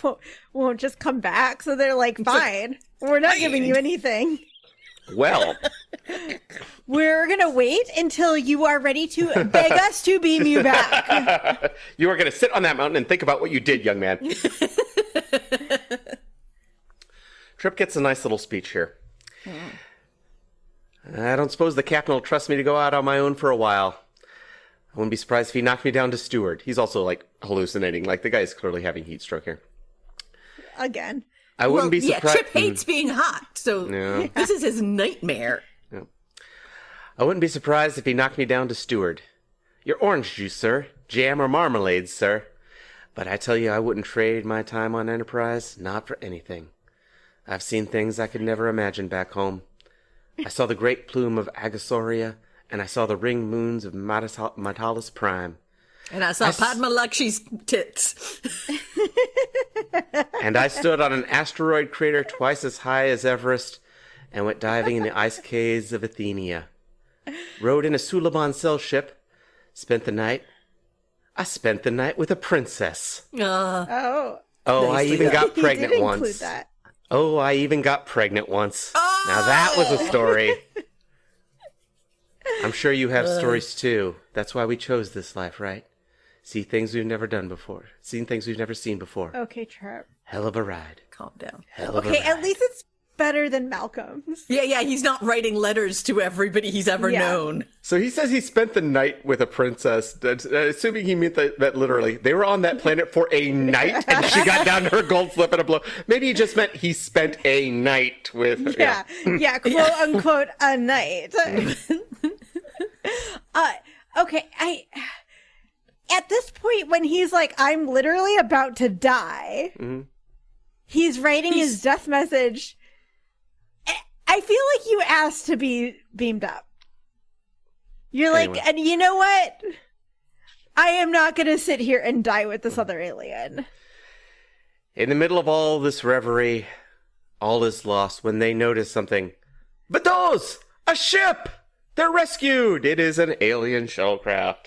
won't just come back, so they're like, fine, we're not giving you anything. Well, We're gonna wait until you are ready to beg us to beam you back. you are going to sit on that mountain and think about what you did, young man. Trip gets a nice little speech here. I don't suppose the captain will trust me to go out on my own for a while. I wouldn't be surprised if he knocked me down to steward. He's also, like, hallucinating. Like, the guy's clearly having heat stroke here. Again. I wouldn't be surprised. Yeah, Trip hates being hot, so Yeah. this is his nightmare. I wouldn't be surprised if he knocked me down to steward. Your orange juice, sir. Jam or marmalade, sir. But I tell you, I wouldn't trade my time on Enterprise, not for anything. I've seen things I could never imagine back home. I saw the great plume of Agasauria, and I saw the ring moons of Matalis Prime. And I saw Padma Lakshi's tits. And I stood on an asteroid crater twice as high as Everest, and went diving in the ice caves of Athenia. Rode in a Suliban cell ship. Spent the night. I spent the night with a princess. Oh. Oh, I even got He pregnant did once. include that. Oh, I even got pregnant once. Now that was a story. I'm sure you have stories too. That's why we chose this life, right? See things we've never done before. Seen things we've never seen before. Okay, Trip. Hell of a ride. Calm down. Hell of a Okay, ride. at least it's better than Malcolm's. Yeah, he's not writing letters to everybody he's ever Yeah. known. So he says he spent the night with a princess, assuming he meant that literally. They were on that planet for a night, and she got down to her gold slip and a blow. Maybe he just meant he spent a night with her. Yeah, quote unquote, a night. Okay, at this point when he's like, I'm literally about to die, he's writing his death message. I feel like you asked to be beamed up. You're like, Anyway. and you know what? I am not going to sit here and die with this other alien. In the middle of all this reverie, all is lost when they notice something. Bateaus! A ship! They're rescued! It is an alien shuttlecraft.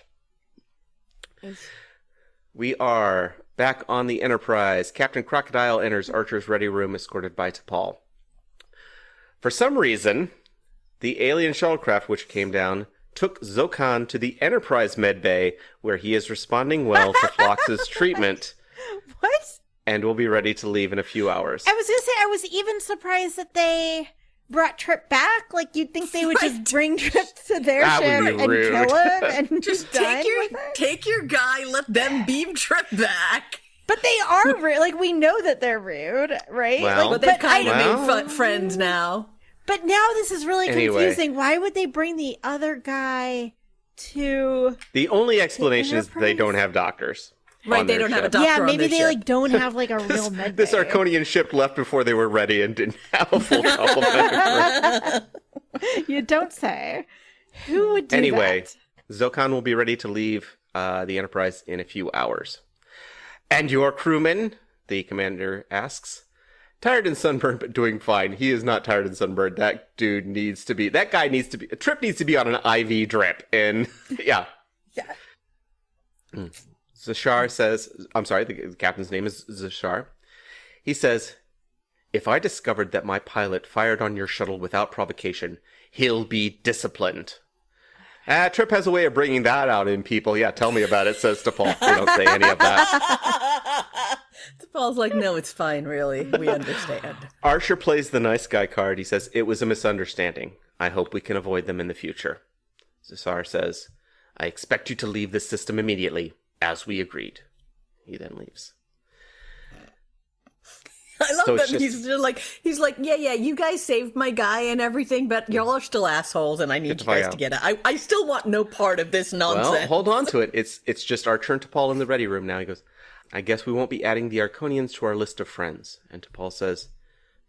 We are back on the Enterprise. Captain Crocodile enters Archer's ready room escorted by T'Pol. For some reason, the alien shuttlecraft which came down took Zokan to the Enterprise medbay, where he is responding well to Phlox's treatment What? and will be ready to leave in a few hours. I was going to say, I was even surprised that they brought Trip back. Like, you'd think they would just bring Trip to their That would ship be and rude. kill him and Just dine with him. take your guy, let them beam Trip back. But they are rude. Like, we know that they're rude, right? Well- like, But they've kind of Well- made friends now. But now this is really Anyway. confusing. Why would they bring the other guy to... The only explanation is they Enterprise? don't have doctors. Right, on they their don't have a ship. doctor Yeah, on maybe their they ship. like don't have like a real med This bay. Arconian ship left before they were ready and didn't have a full complement. You don't say. Who would do Anyway, that? Zokan will be ready to leave the Enterprise in a few hours. And your crewman, the commander asks. Tired and sunburned, but doing fine. He is not tired and sunburned. That guy needs to be, Trip needs to be on an IV drip. And yeah. Yeah. Zashar says, I'm sorry, the captain's name is Zashar. He says, if I discovered that my pilot fired on your shuttle without provocation, he'll be disciplined. Trip has a way of bringing that out in people. Yeah, tell me about it, says T'Pol. We don't say any of that. Paul's like, no, it's fine, really. We understand. Archer plays the nice guy card. He says, it was a misunderstanding. I hope we can avoid them in the future. Zashar says, I expect you to leave this system immediately, as we agreed. He then leaves. I love So it's that just- he's like, yeah, you guys saved my guy and everything, but y'all are still assholes, and I need the you guys fuck to out. get it. I still want no part of this nonsense. Well, hold on to it. It's just Archer and T'Pol in the ready room now. He goes, I guess we won't be adding the Arconians to our list of friends. And T'Pol says,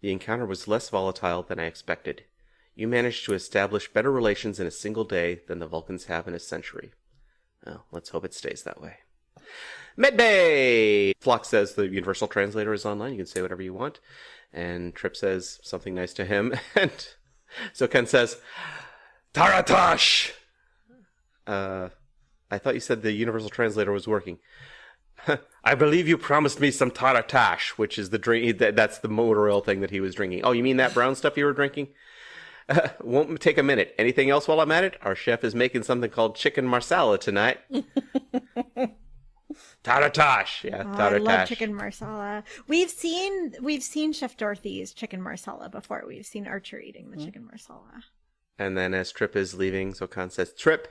the encounter was less volatile than I expected. You managed to establish better relations in a single day than the Vulcans have in a century. Well, let's hope it stays that way. Medbay! Phlox says the universal translator is online. You can say whatever you want. And Trip says something nice to him. And so Ken says, Taratash! I thought you said the universal translator was working. I believe you promised me some taratash, which is the drink. That's the motor oil thing that he was drinking. Oh, you mean that brown stuff you were drinking? Won't take a minute. Anything else while I'm at it? Our chef is making something called chicken marsala tonight. Taratash. Yeah, taratash. I love chicken marsala. We've seen Chef Dorothy's chicken marsala before. We've seen Archer eating the chicken marsala. And then as Trip is leaving, Zokan says, Trip,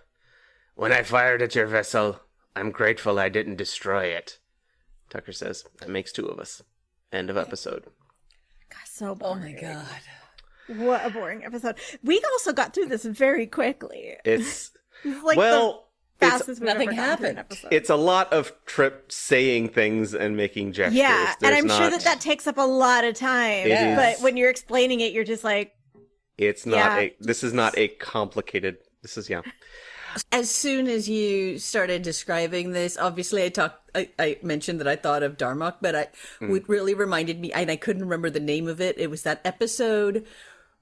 when I fired at your vessel, I'm grateful I didn't destroy it. Tucker says, that makes two of us. End of episode. God, so Oh boring. my god. What a boring episode. We also got through this very quickly. It's Like well, the fastest we've nothing ever gotten through an happened. episode. it's a lot of Trip saying things and making gestures. Yeah, and I'm There's sure not- that takes up a lot of time. It is. But when you're explaining it, you're just like, It's not Yeah. this is not a complicated. This is As soon as you started describing this, obviously I mentioned that I thought of Darmok, but what really reminded me, and I couldn't remember the name of it. It was that episode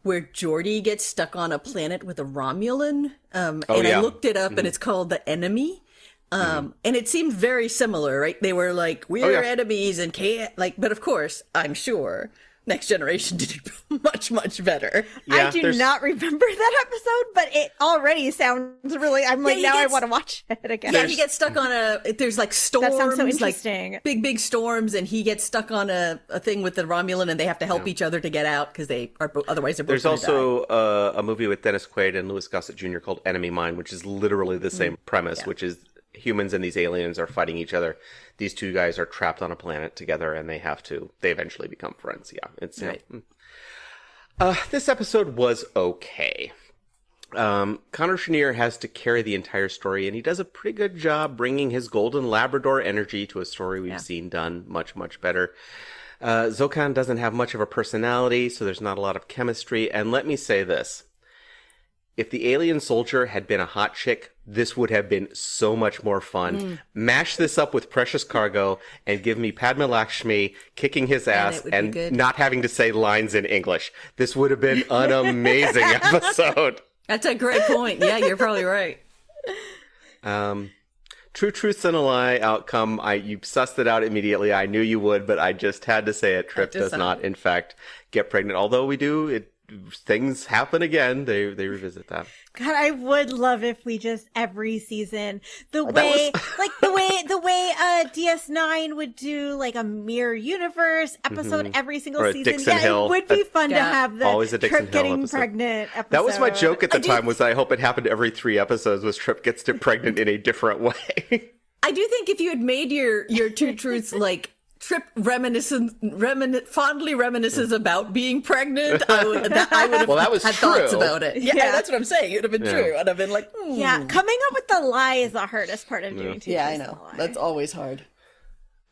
where Geordi gets stuck on a planet with a Romulan. And yeah. I looked it up and it's called The Enemy. And it seemed very similar, right? They were like, we're enemies and can't, like, but of course, I'm sure Next Generation did it much, much better. I do not remember that episode, but it already sounds really, I'm like, he now I gets- want to watch it again. Yeah, he gets stuck on there's like storms. That sounds so interesting. Like big storms, and he gets stuck on a thing with the Romulan, and they have to help each other to get out because they are otherwise they're both There's gonna die. also a movie with Dennis Quaid and Louis Gossett Jr. called Enemy Mine, which is literally the same premise, which is humans and these aliens are fighting each other. These two guys are trapped on a planet together, and they eventually become friends. Yeah, it's Right. This episode was okay. Connor Chenier has to carry the entire story, and he does a pretty good job bringing his golden Labrador energy to a story we've seen done much, much better. Zokan doesn't have much of a personality, so there's not a lot of chemistry. And let me say this. If the alien soldier had been a hot chick, this would have been so much more fun. Mash this up with Precious Cargo and give me Padma Lakshmi kicking his ass it would be and good. not having to say lines in English. This would have been an amazing episode. That's a great point. Yeah, you're probably right. True Truths and a Lie outcome. You sussed it out immediately. I knew you would, but I just had to say it. Trip does not, in fact, get pregnant. Although we do, things happen again. They revisit that. God, I would love if we just every season the way DS9 would do like a mirror universe episode every single Or a season. Dixon Hill. It would be fun to Yeah. have the Always a Dixon Trip Hill getting episode. pregnant episode. That was my joke at the time. Was I hope it happened every 3 episodes. Was Trip gets pregnant in a different way. I do think if you had made your Two Truths like Trip fondly reminisces about being pregnant, I would have Well, that was had thoughts true. about it. Yeah, that's what I'm saying. It would have been true. I'd have been like, Yeah, coming up with the lie is the hardest part of doing Two yeah, I Truths and know. a Lie. That's always hard.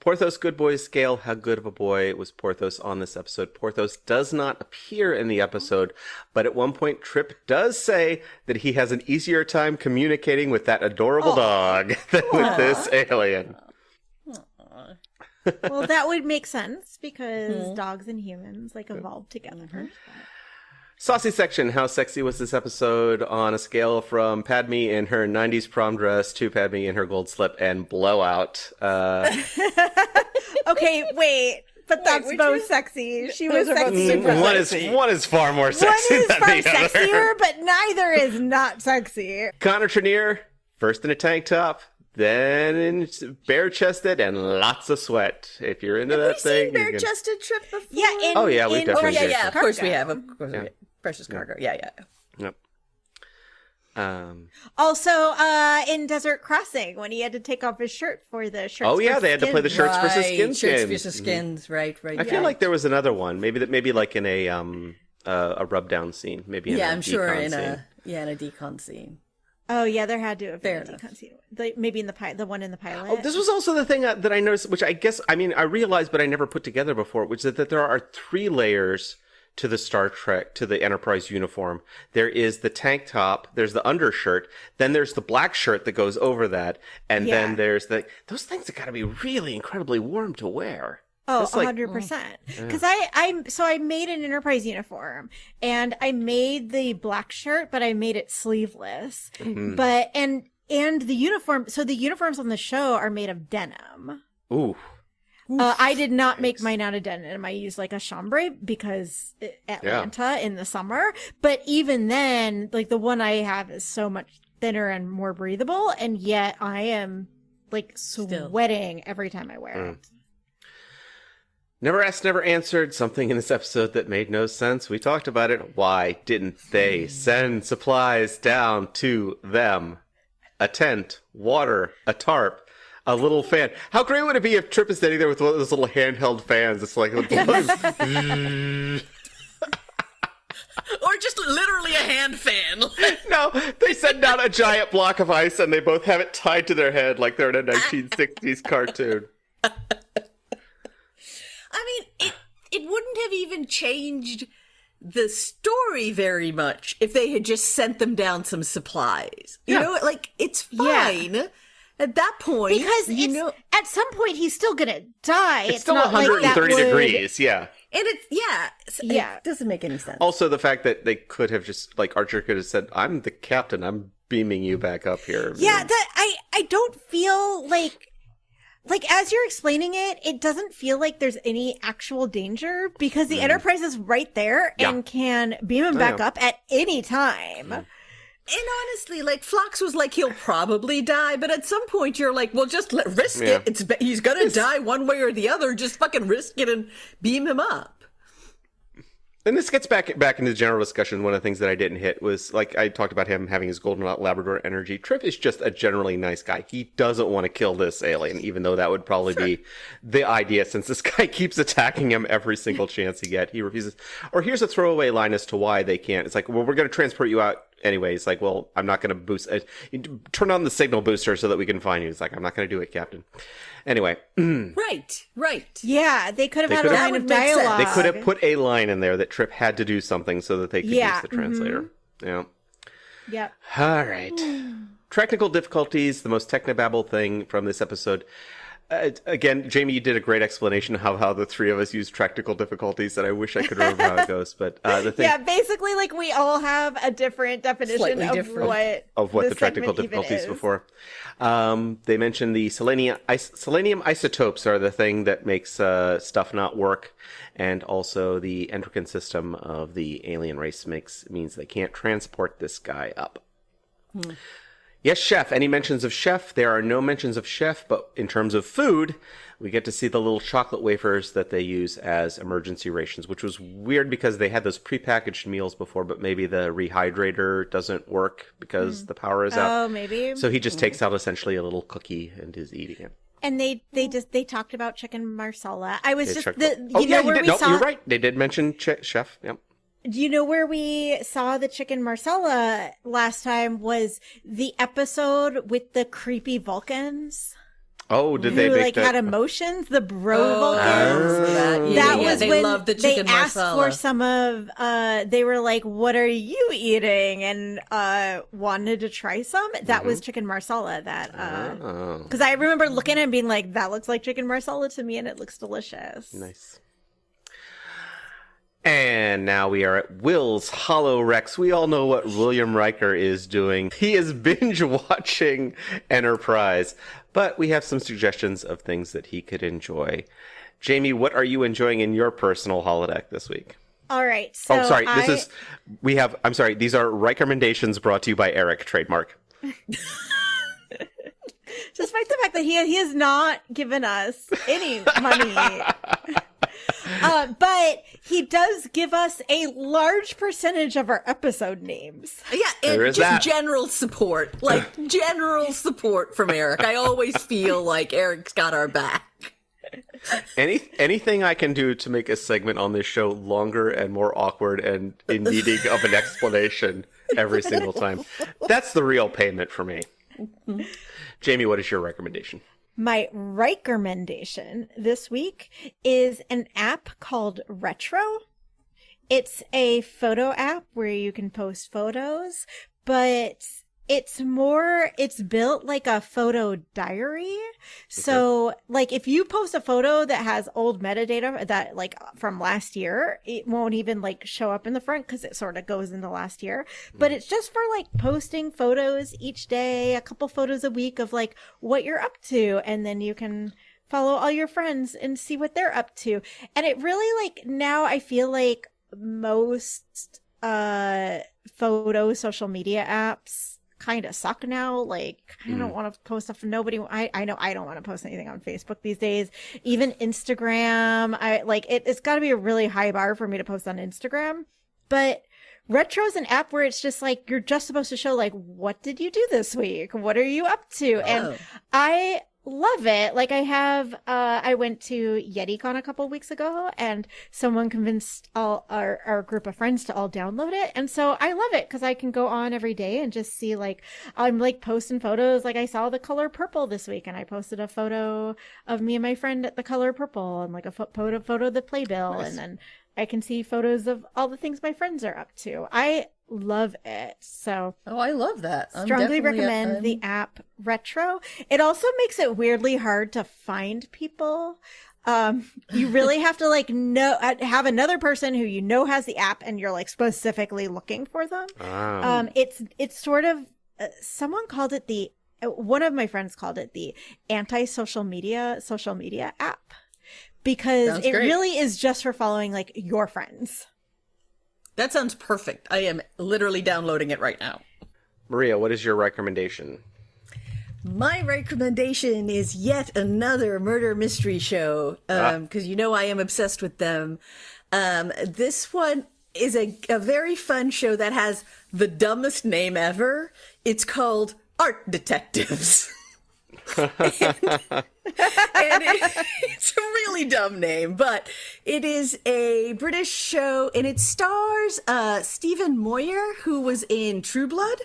Porthos Good Boy scale. How good of a boy was Porthos on this episode? Porthos does not appear in the episode, but at one point Trip does say that he has an easier time communicating with that adorable dog than with this alien. Well, that would make sense because dogs and humans like evolved together. Saucy section. How sexy was this episode on a scale from Padme in her 90s prom dress to Padme in her gold slip and blowout? Okay, wait, but that's would both you? sexy. She was Those are both sexy. super One is far more One sexy is than far the other. sexier, but neither is not sexy. Connor Chenier, first in a tank top, then in bare-chested and lots of sweat. If you're into that We've thing, seen bare-chested Trip before. Yeah, Oh, yeah, we've in definitely yeah, seen yeah. Of Cargo. course we have. Of course we have. Precious Cargo. Yeah, yeah. Yep. Also, in Desert Crossing, when he had to take off his shirt for the shirt. Oh yeah, they had to play the shirts versus skin Shirts skins. versus skins. Right. I feel like there was another one. Maybe like in a rub down scene. Maybe in a I'm sure decon in scene. a decon scene. Oh yeah, there had to have Fair been a enough. decon scene. Maybe in the one in the pilot. Oh, this was also the thing that I noticed, which I guess I realized, but I never put together before, which is that there are 3 layers to the Star Trek, to the Enterprise uniform. There is the tank top, there's the undershirt, then there's the black shirt that goes over that, and then there's those things that gotta be really incredibly warm to wear. Oh, That's like- 100%. Because I made an Enterprise uniform and I made the black shirt, but I made it sleeveless. Mm-hmm. And And the uniform. So the uniforms on the show are made of denim. Ooh. I did not make mine out of denim. I used like a chambray because Atlanta in the summer. But even then, like the one I have is so much thinner and more breathable. And yet I am like sweating every time I wear it. Never asked, never answered. Something in this episode that made no sense. We talked about it. Why didn't they send supplies down to them? A tent, water, a tarp. A little fan. How great would it be if Trip is standing there with one of those little handheld fans? It's like, or just literally a hand fan. No, they send down a giant block of ice and they both have it tied to their head like they're in a 1960s cartoon. I mean, it wouldn't have even changed the story very much if they had just sent them down some supplies. You know, like, it's fine. Yeah. At that point, because at some point he's still gonna die. It's still not 130 degrees, yeah. And it doesn't make any sense. Also, the fact that they could have just, like, Archer could have said, "I'm the captain. I'm beaming you back up here." Yeah, that I don't feel like as you're explaining it, it doesn't feel like there's any actual danger because the Enterprise is right there and can beam him back up at any time. And honestly, like, Phlox was like, he'll probably die, but at some point you're like, well, just risk it. He's gonna die one way or the other. Just fucking risk it and beam him up. And this gets back into the general discussion. One of the things that I didn't hit was, like, I talked about him having his golden Labrador energy. Trip is just a generally nice guy. He doesn't want to kill this alien, even though that would probably be the idea, since this guy keeps attacking him every single chance he gets. He refuses. Or here's a throwaway line as to why they can't. It's like, well, we're going to transport you out anyway. It's like, well, I'm not going to boost. Turn on the signal booster so that we can find you. It's like, I'm not going to do it, Captain. Anyway. Right. Yeah, they could have had a line of dialogue. They could have put a line in there that Trip had to do something so that they could use the translator. Yeah. Yep. All right. Technical difficulties, the most technobabble thing from this episode. Again, Jamie, you did a great explanation of how the three of us use technical difficulties, and I wish I could remember how it goes. But the thing, basically, like, we all have a different definition of what the technical difficulties before. They mentioned the selenium isotopes are the thing that makes stuff not work, and also the endocrine system of the alien race means they can't transport this guy up. Yes, Chef. Any mentions of Chef? There are no mentions of Chef, but in terms of food, we get to see the little chocolate wafers that they use as emergency rations, which was weird because they had those prepackaged meals before, but maybe the rehydrator doesn't work because the power is out. Oh, maybe. So he just takes out essentially a little cookie and is eating it. And they talked about chicken marsala. I was You're right. They did mention Chef. Yep. Do you know where we saw the chicken marsala last time was the episode with the creepy Vulcans? Oh, did they make had emotions? The bro Vulcans. That was they when loved the chicken they asked marsala. for some of. They were like, "What are you eating?" And wanted to try some. That was chicken marsala. That because I remember looking at it and being like, "That looks like chicken marsala to me, and it looks delicious." Nice. And now we are at Will's Hollow Rex. We all know what William Riker is doing. He is binge watching Enterprise, but we have some suggestions of things that he could enjoy. Jamie, what are you enjoying in your personal holodeck this week? All right. So these are Rikermendations brought to you by Eric, trademark. Despite the fact that he has not given us any money. But he does give us a large percentage of our episode names. Yeah, and just general support. Like, general support from Eric. I always feel like Eric's got our back. Anything I can do to make a segment on this show longer and more awkward and in needing of an explanation every single time. That's the real payment for me. Jamie, what is your recommendation? My Rikermendation this week is an app called Retro. It's a photo app where you can post photos, but it's built like a photo diary. So like if you post a photo that has old metadata that like from last year, it won't even like show up in the front because it sort of goes into last year. But it's just for like posting photos each day, a couple photos a week of like what you're up to. And then you can follow all your friends and see what they're up to. And it really like now I feel like most photo social media apps kind of suck now. Like I don't want to post stuff. Nobody, I know I don't want to post anything on Facebook these days. Even Instagram, I like it's got to be a really high bar for me to post on Instagram. But Retro's an app where it's just like you're just supposed to show like what did you do this week? What are you up to? And I love it. Like I went to YetiCon a couple weeks ago and someone convinced all our group of friends to all download it. And so I love it because I can go on every day and just see like, I'm like posting photos. Like I saw the color purple this week and I posted a photo of me and my friend at the color purple and like a photo of the playbill. Nice. And then I can see photos of all the things my friends are up to. I love it. So I love that. Strongly recommend the app Retro. It also makes it weirdly hard to find people. You really have to like have another person who you know has the app and you're like specifically looking for them. It's sort of someone called it one of my friends called it the social media app because it really is just for following like your friends. That sounds perfect. I am literally downloading it right now. Maria, what is your recommendation? My recommendation is yet another murder mystery show, because you know I am obsessed with them. This one is a very fun show that has the dumbest name ever. It's called Art Detectives. And it's a really dumb name, but it is a British show, and it stars Stephen Moyer, who was in True Blood,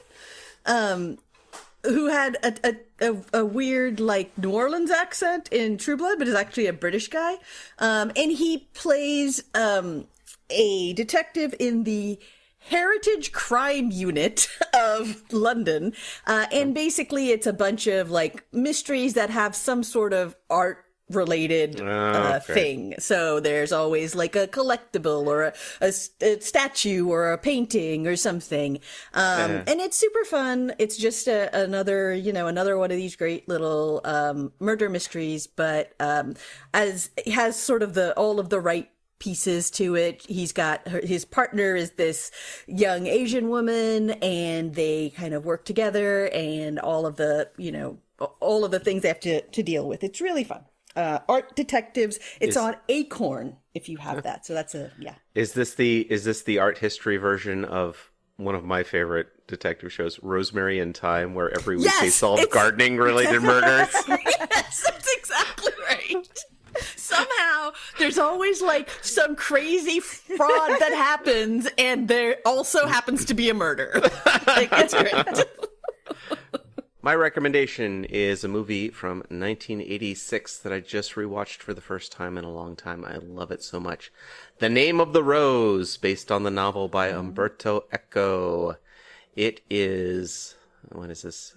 who had a weird like New Orleans accent in True Blood, but is actually a British guy, and he plays a detective in the Heritage Crime Unit of London. And basically it's a bunch of like mysteries that have some sort of art related thing. So there's always like a collectible or a statue or a painting or something. And it's super fun. It's just another one of these great little murder mysteries, but as it has sort of all of the right pieces to it. He's got his partner is this young Asian woman, and they kind of work together, and all of the things they have to deal with. It's really fun. Art Detectives. It's on Acorn if you have that. So that's Is this the art history version of one of my favorite detective shows, Rosemary and Thyme, where every week they solve gardening related murders? Yes, that's exactly right. Somehow there's always like some crazy fraud that happens, and there also happens to be a murder. Like, it's great. My recommendation is a movie from 1986 that I just rewatched for the first time in a long time. I love it so much. The Name of the Rose, based on the novel by Umberto Eco. It is... When is this?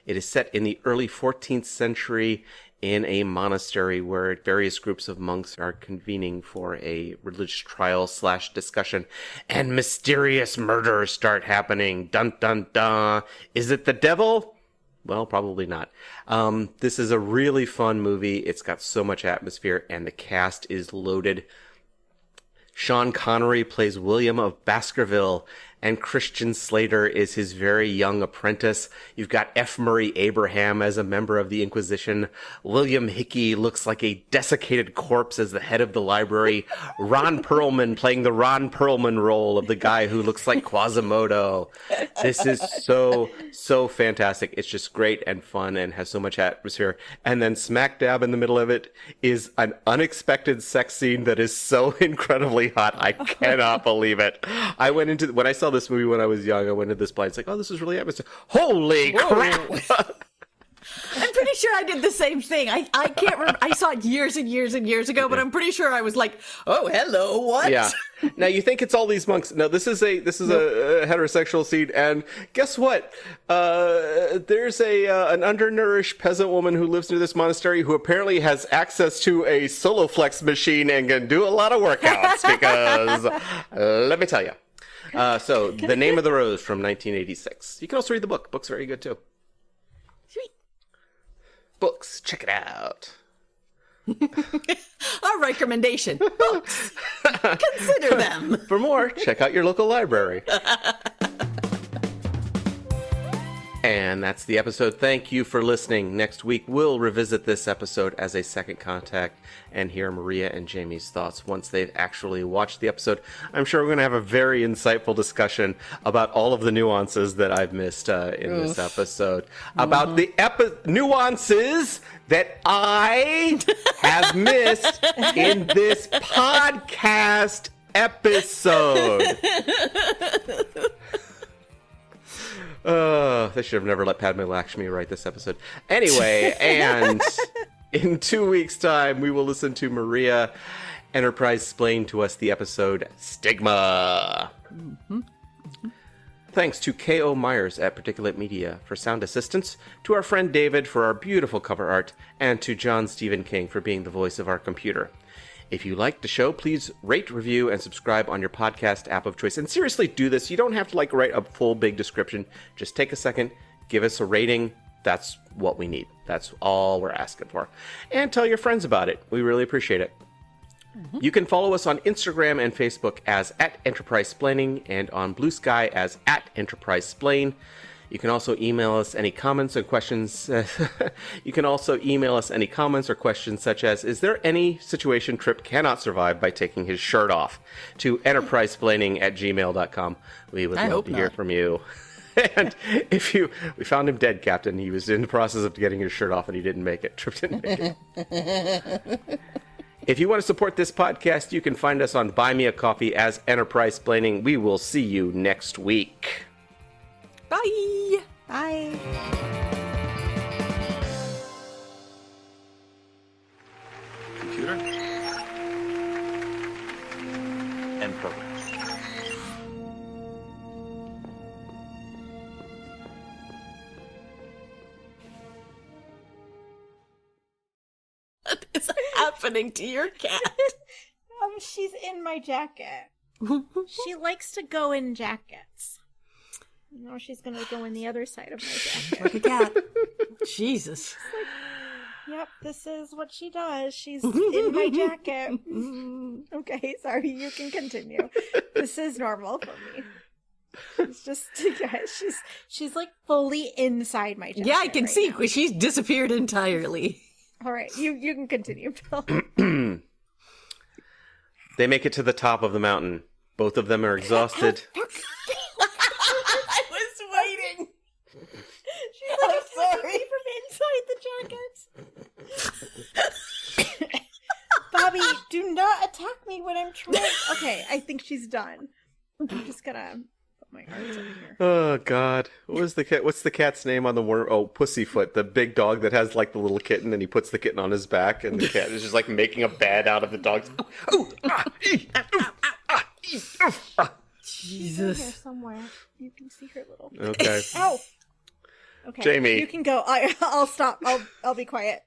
It is set in the early 14th century in a monastery where various groups of monks are convening for a religious trial / discussion, and mysterious murders start happening. Dun dun dun. Is it the devil? Well, probably not. This is a really fun movie. It's got so much atmosphere, and the cast is loaded. Sean Connery plays William of Baskerville, and Christian Slater is his very young apprentice. You've got F. Murray Abraham as a member of the Inquisition. William Hickey looks like a desiccated corpse as the head of the library. Ron Perlman playing the Ron Perlman role of the guy who looks like Quasimodo. This is so fantastic. It's just great and fun and has so much atmosphere. And then smack dab in the middle of it is an unexpected sex scene that is so incredibly hot. I cannot believe it. When I saw this movie when I was young, I went into this blind. It's like, oh, this is really atmospheric. Holy crap! I'm pretty sure I did the same thing. I can't remember. I saw it years and years and years ago, but I'm pretty sure I was like, "Oh, hello, what?" Yeah. Now you think it's all these monks. No, this is a heterosexual scene, and guess what? There's an undernourished peasant woman who lives near this monastery who apparently has access to a SoloFlex machine and can do a lot of workouts because let me tell you. So, The Name of the Rose from 1986. You can also read the book. Book's very good too. Sweet. Books, check it out. Our recommendation. Books. Consider them. For more, check out your local library. And that's the episode. Thank you for listening. Next week, we'll revisit this episode as a second contact and hear Maria and Jamie's thoughts once they've actually watched the episode. I'm sure we're going to have a very insightful discussion about all of the nuances that I've missed in this episode. About the nuances that I have missed in this podcast episode. They should have never let Padme Lakshmi write this episode. Anyway, and in 2 weeks' time, we will listen to Maria Enterprise explain to us the episode Stigma. Thanks to K.O. Myers at Particulate Media for sound assistance, to our friend David for our beautiful cover art, and to John Stephen King for being the voice of our computer. If you liked the show, please rate, review, and subscribe on your podcast app of choice. And seriously, do this. You don't have to write a full big description. Just take a second, give us a rating. That's what we need. That's all we're asking for. And tell your friends about it. We really appreciate it. You can follow us on Instagram and Facebook as @EnterpriseSplaining and on Blue Sky as @EnterpriseSplain. You can also email us any comments and questions. Such as, is there any situation Trip cannot survive by taking his shirt off? To enterprisesplaining@gmail.com. We would love to hear from you. And we found him dead, Captain. He was in the process of getting his shirt off and he didn't make it. Trip didn't make it. If you want to support this podcast, you can find us on Buy Me a Coffee as Enterprise-Splaining. We will see you next week. Bye. Bye. Computer. End program. What is happening to your cat? She's in my jacket. She likes to go in jackets. Now she's gonna go in the other side of my jacket. Like a cat. Jesus. Yep, this is what she does. She's in my jacket. Okay, sorry, you can continue. This is normal for me. It's just, guys, she's like fully inside my jacket. Yeah, I can right see. now. She's disappeared entirely. All right, you can continue, Bill. They make it to the top of the mountain. Both of them are exhausted. I was waiting. She's like, sorry. From inside the jacket. Bobby, do not attack me when I'm trying. Okay, I think she's done. I'm just gonna put my arms over here. Oh God, what's the cat's name on the worm? Oh, Pussyfoot, the big dog that has like the little kitten, and he puts the kitten on his back, and the cat is just like making a bed out of the dog's. She's in here somewhere. You can see her little. Okay. Ow. Okay, Jamie. you can go. I'll stop. I'll be quiet.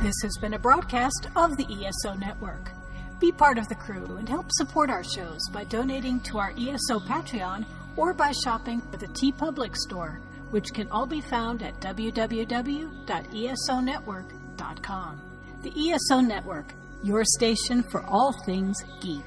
This has been a broadcast of the ESO Network. Be part of the crew and help support our shows by donating to our ESO Patreon or by shopping at the TeePublic store, which can all be found at www.esonetwork.com. The ESO Network, your station for all things geek.